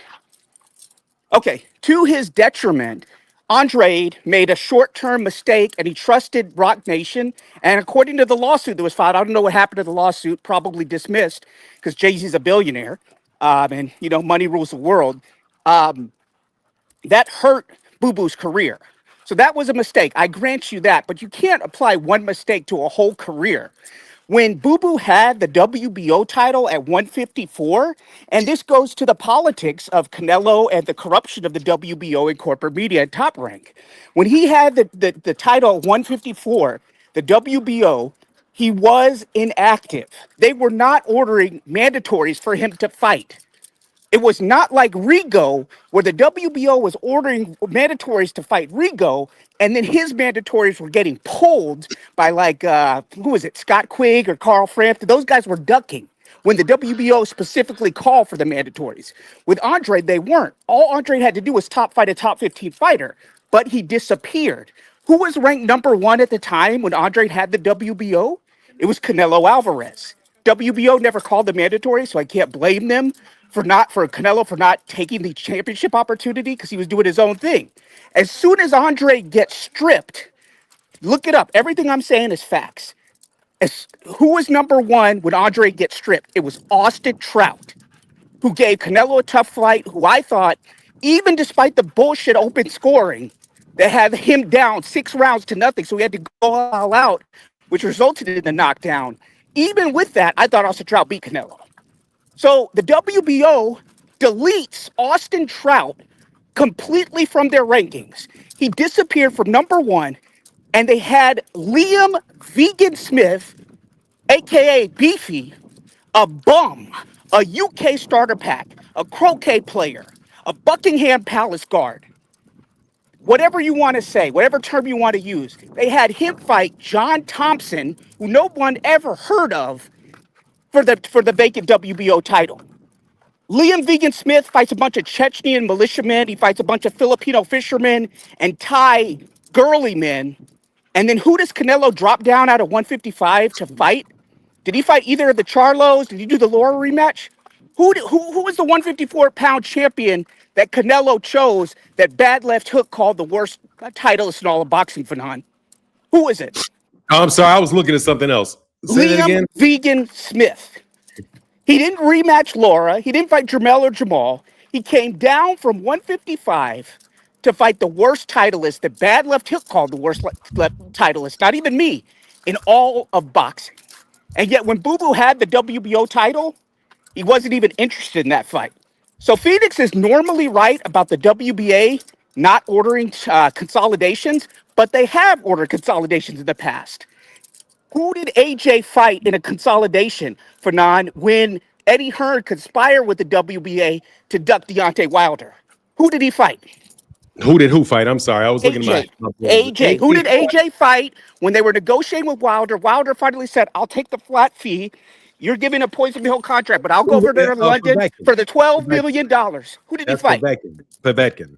Okay. To his detriment, Andrade made a short-term mistake and he trusted Rock Nation. And according to the lawsuit that was filed, I don't know what happened to the lawsuit, probably dismissed because Jay-Z's a billionaire. And money rules the world. That hurt Boo Boo's career. So that was a mistake. I grant you that, but you can't apply one mistake to a whole career. when Boo Boo had the WBO title at 154, and this goes to the politics of Canelo and the corruption of the WBO in corporate media at Top Rank. When he had the title at 154, the WBO, he was inactive. They were not ordering mandatories for him to fight. It was not like Rigo, where the WBO was ordering mandatories to fight Rigo, and then his mandatories were getting pulled by who was it, Scott Quigg or Carl Frampton? Those guys were ducking when the WBO specifically called for the mandatories. With Andrade, they weren't. All Andrade had to do was top fight a top 15 fighter, but he disappeared. Who was ranked number one at the time when Andrade had the WBO? It was Canelo Alvarez. WBO never called the mandatory, so I can't blame them for Canelo for not taking the championship opportunity because he was doing his own thing. As soon as Andre gets stripped, look it up. Everything I'm saying is facts. Who was number one when Andre gets stripped? It was Austin Trout, who gave Canelo a tough fight, who I thought, even despite the bullshit open scoring, that had him down 6 rounds to nothing, so he had to go all out, which resulted in the knockdown. Even with that, I thought Austin Trout beat Canelo. So the WBO deletes Austin Trout completely from their rankings. He disappeared from number one, and they had Liam Vegan Smith, aka Beefy, a bum, a UK starter pack, a croquet player, a Buckingham Palace guard. Whatever you want to say, whatever term you want to use, they had him fight John Thompson, who no one ever heard of, for the vacant WBO title. Liam Vegan Smith fights a bunch of Chechnyan militiamen. He fights a bunch of Filipino fishermen and Thai girly men. And then who does Canelo drop down out of 155 to fight? Did he fight either of the Charlos? Did he do the Laura rematch? Who was the 154-pound champion that Canelo chose that Bad Left Hook called the worst titleist in all of boxing, Fanon? Who is it? Oh, I'm sorry, I was looking at something else. Say that again. Vegan Smith. He didn't rematch Laura. He didn't fight Jamel or Jamal. He came down from 155 to fight the worst titleist that Bad Left Hook called the worst titleist, not even me, in all of boxing. And yet when Boo Boo had the WBO title, he wasn't even interested in that fight. So Phoenix is normally right about the WBA not ordering consolidations, but they have ordered consolidations in the past. Who did AJ fight in a consolidation, Fanon, when Eddie Hearn conspired with the WBA to duck Deontay Wilder? Who did he fight? Who fight? I'm sorry, I was looking at my AJ. Who did AJ fight when they were negotiating with Wilder? Wilder finally said, I'll take the flat fee. You're giving a poison pill contract, but I'll go over there to London for the $12 million. Who did he fight? Povetkin.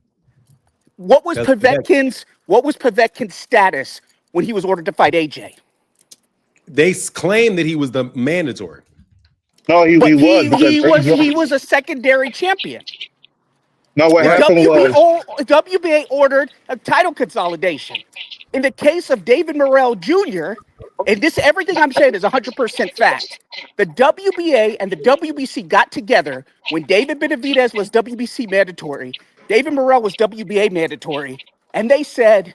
What was Povetkin's status when he was ordered to fight AJ? They claimed that he was the mandatory. No, he was a secondary champion. No, what happened was WBA ordered a title consolidation. In the case of David Morrell Jr., and everything I'm saying is 100% fact. The WBA and the WBC got together when David Benavidez was WBC mandatory, David Morrell was WBA mandatory, and they said,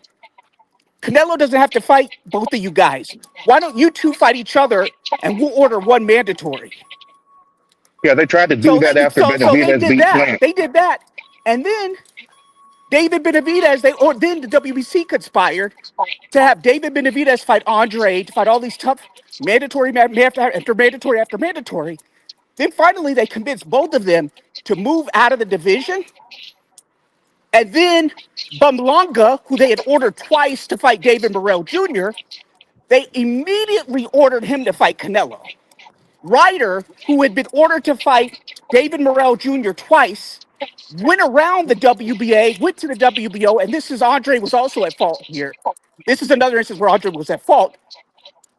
Canelo doesn't have to fight both of you guys. Why don't you two fight each other and we'll order one mandatory? Yeah, they tried to do that after Benavidez beat Plant. They did that. And then David Benavidez, then the WBC conspired to have David Benavidez fight Andrade, to fight all these tough mandatory after mandatory. Then finally they convinced both of them to move out of the division. And then Bumlanga, who they had ordered twice to fight David Morrell Jr., they immediately ordered him to fight Canelo. Ryder, who had been ordered to fight David Morrell Jr. twice, went around the WBA, went to the WBO, and Andre was also at fault here. This is another instance where Andre was at fault.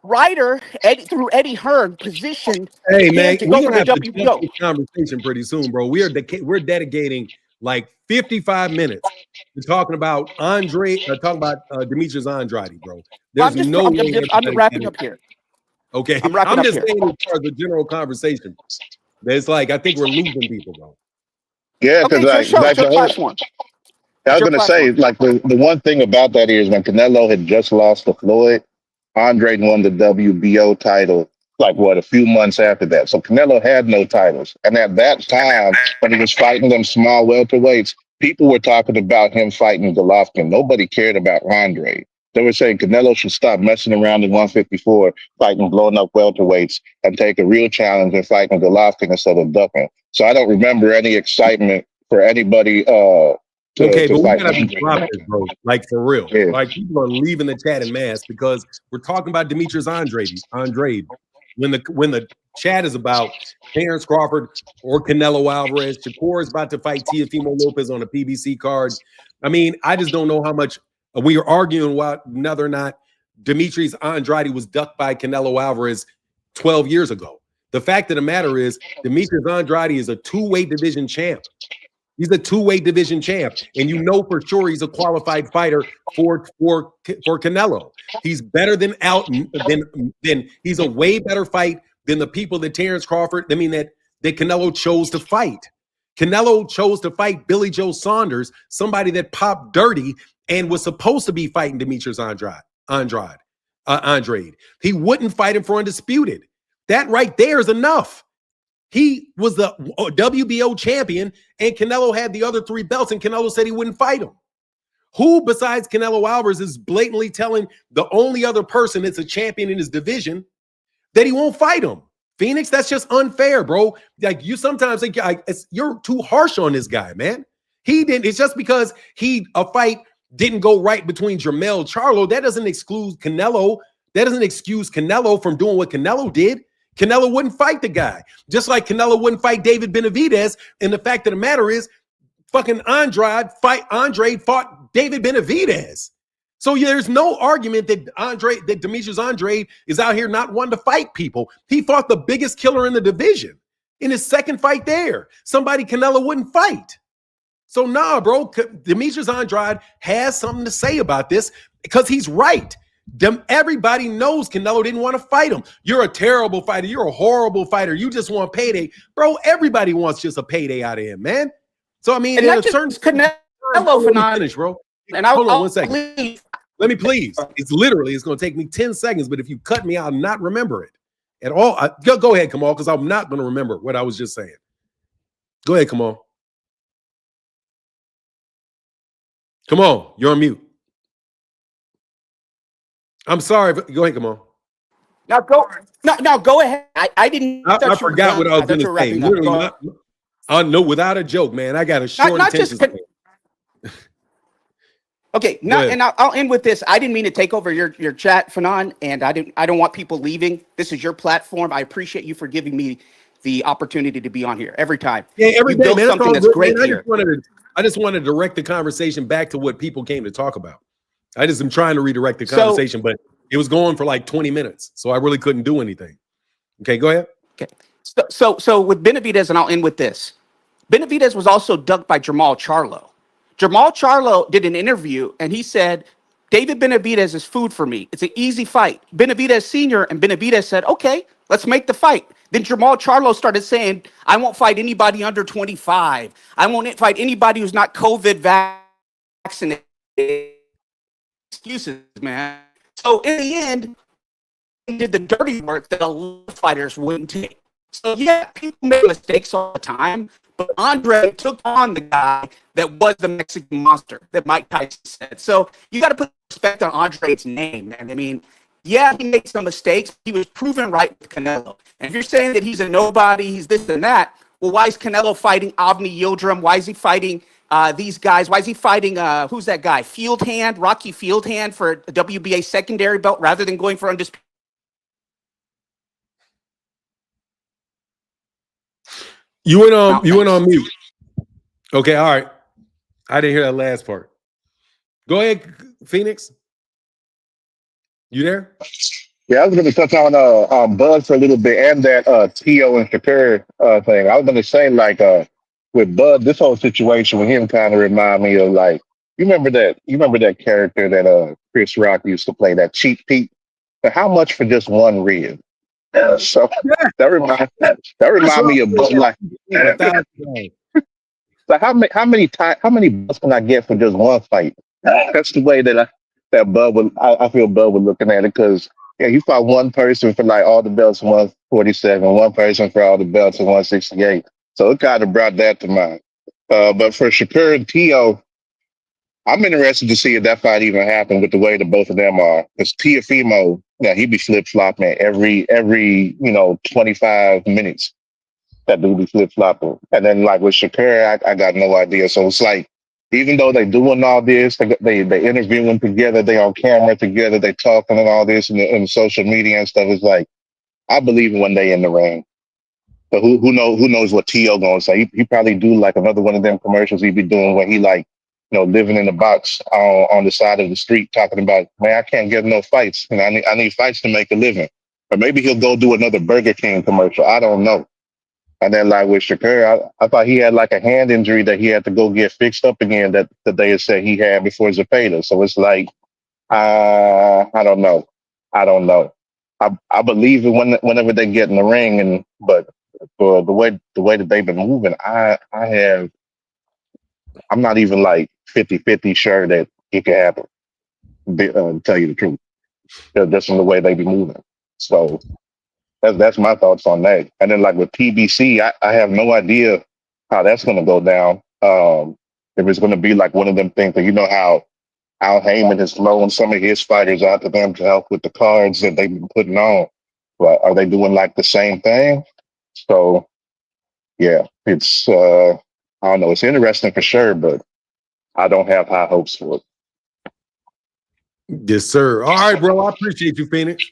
Ryder, through Eddie Hearn, positioned him to go to the WBO. This conversation pretty soon, bro. We're dedicating like 55 minutes to talking about Demetrius Andrade, bro. There's I'm wrapping up here. Okay, I'm just saying as far as the general conversation. It's like I think we're losing people, bro. Yeah, because I was gonna say, like the one thing about that is when Canelo had just lost to Floyd, Andrade won the WBO title like what, a few months after that. So Canelo had no titles. And at that time, when he was fighting them small welterweights, people were talking about him fighting Golovkin. Nobody cared about Andrade. They were saying Canelo should stop messing around in 154, fighting blown up welterweights, and take a real challenge and fighting Golovkin instead of ducking. So I don't remember any excitement for anybody Okay, to but we fight gotta Andrade. drop this, bro. Like for real. Yeah. Like people are leaving the chat in mass because we're talking about Demetrius Andrade. When the chat is about Terence Crawford or Canelo Alvarez, Shakur is about to fight Teofimo Lopez on a PBC card. I mean, I just don't know how much we are arguing about whether or not Demetrius Andrade was ducked by Canelo Alvarez 12 years ago. The fact of the matter is, Demetrius Andrade is a two-weight division champ. He's a two-weight division champ, and you know for sure he's a qualified fighter for Canelo. He's better than he's a way better fight than the people that Terence Crawford. I mean that Canelo chose to fight. Canelo chose to fight Billy Joe Saunders, somebody that popped dirty and was supposed to be fighting Demetrius Andrade. He wouldn't fight him for undisputed. That right there is enough. He was the WBO champion, and Canelo had the other 3 belts, and Canelo said he wouldn't fight him. Who besides Canelo Alvarez is blatantly telling the only other person that's a champion in his division that he won't fight him? Phoenix, that's just unfair, bro. Like you sometimes think you're too harsh on this guy, man. He didn't. It's just because a fight didn't go right between Jermell Charlo. That doesn't exclude Canelo. That doesn't excuse Canelo from doing what Canelo did. Canelo wouldn't fight the guy, just like Canelo wouldn't fight David Benavidez. And the fact of the matter is, fucking Andrade fought David Benavidez. So there's no argument that Demetrius Andrade is out here not wanting to fight people. He fought the biggest killer in the division in his second fight there. Somebody Canelo wouldn't fight. So nah, bro, Demetrius Andrade has something to say about this because he's right. Everybody knows Canelo didn't want to fight him. You're a terrible fighter. You're a horrible fighter. You just want payday. Bro, everybody wants just a payday out of him, man. So, I mean, And in not a just certain Canelo let me finish, bro. And Hold on I'll 1 second. leave. Let me please. It's going to take me 10 seconds, but if you cut me, I'll not remember it at all. Go ahead, Kamal, because I'm not going to remember what I was just saying. Go ahead, Kamal. Come on, you're on mute. I'm sorry. Go ahead, Kamal. Now go ahead. I didn't. I forgot what I was going to say. Literally, I know without a joke, man. I got a short attention span. Okay, and I'll end with this. I didn't mean to take over your chat, Fanon, and I don't want people leaving. This is your platform. I appreciate you for giving me the opportunity to be on here every time. Yeah, every day, man. Something that's great here. I just wanted to direct the conversation back to what people came to talk about. I just am trying to redirect the conversation, but it was going for like 20 minutes, so I really couldn't do anything. Okay, go ahead. Okay, so with Benavidez, and I'll end with this. Benavidez was also ducked by Jermall Charlo. Jermall Charlo did an interview, and he said, David Benavidez is food for me. It's an easy fight. Benavidez Sr. and Benavidez said, okay, let's make the fight. Then Jermall Charlo started saying, I won't fight anybody under 25. I won't fight anybody who's not COVID vaccinated. Excuses, man. So in the end, he did the dirty work that a lot of fighters wouldn't take. So yeah, people make mistakes all the time, but Andre took on the guy that was the Mexican monster that Mike Tyson said. So you got to put respect on Andre's name, man. I mean, yeah, he made some mistakes. He was proven right with Canelo. And if you're saying that he's a nobody, he's this and that, well, why is Canelo fighting Avni Yildirim? Why is he fighting these guys? Why is he fighting, who's that guy? Rocky Fieldhand for a WBA secondary belt rather than going for undisputed? You went on mute. Okay, all right. I didn't hear that last part. Go ahead, Phoenix. You there? Yeah, I was going to touch on Bud for a little bit and that Tio and Shakur thing. I was going to say, like, with Bud, this whole situation with him kind of remind me of, like, you remember that character that Chris Rock used to play, that Cheap Pete? But how much for just one rib? So that remind me of Bud. Like how many bucks can I get for just one fight? That's the way that Bud would. I feel Bud was looking at it, because Yeah, he fought one person for like all the belts in 147, one person for all the belts in 168. So it kind of brought that to mind. But for Shakur and Teo, I'm interested to see if that fight even happened with the way that both of them are. Because Teofimo, yeah, he be flip flopping every 25 minutes. That dude be flip flopping. And then like with Shakur, I got no idea. So it's like even though they doing all this, they interviewing together, they on camera together, they talking and all this in the social media and stuff. It's like I believe when they in the ring. But who knows what T.O. gonna say? He probably do like another one of them commercials he be doing where he like living in a box on the side of the street talking about, man, I can't get no fights and I need fights to make a living. Or maybe he'll go do another Burger King commercial. I don't know. And then like with Shakur, I thought he had like a hand injury that he had to go get fixed up again that they had said he had before Zepeda. So it's like I don't know. I don't know. I believe it whenever they get in the ring, but for the way that they've been moving, I'm not even like 50-50 sure that it could happen. Tell you the truth, just in the way they be moving. So that's my thoughts on that. And then like with PBC, I have no idea how that's going to go down. If it's going to be like one of them things that how Al Heyman has loaned some of his fighters out to them to help with the cards that they've been putting on. But are they doing like the same thing? So yeah, it's I don't know. It's interesting for sure, but I don't have high hopes for it. Yes, sir. All right, bro. I appreciate you, Phoenix.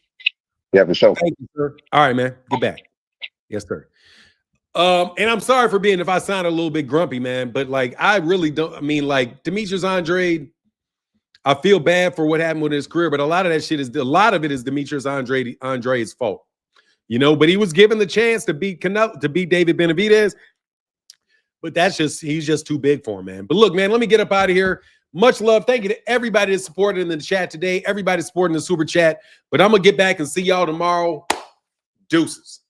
Yeah, for sure. Thank you, sir. All right, man. Get back. Yes, sir. And I'm sorry for being if I sound a little bit grumpy, man, but like I really don't. I mean, like Demetrius Andrade, I feel bad for what happened with his career, but a lot of it is Demetrius Andrade's fault. But he was given the chance to beat Canelo, to beat David Benavidez. But he's just too big for him, man. But look, man, let me get up out of here. Much love. Thank you to everybody that supported in the chat today. Everybody supporting the super chat. But I'm gonna get back and see y'all tomorrow. Deuces.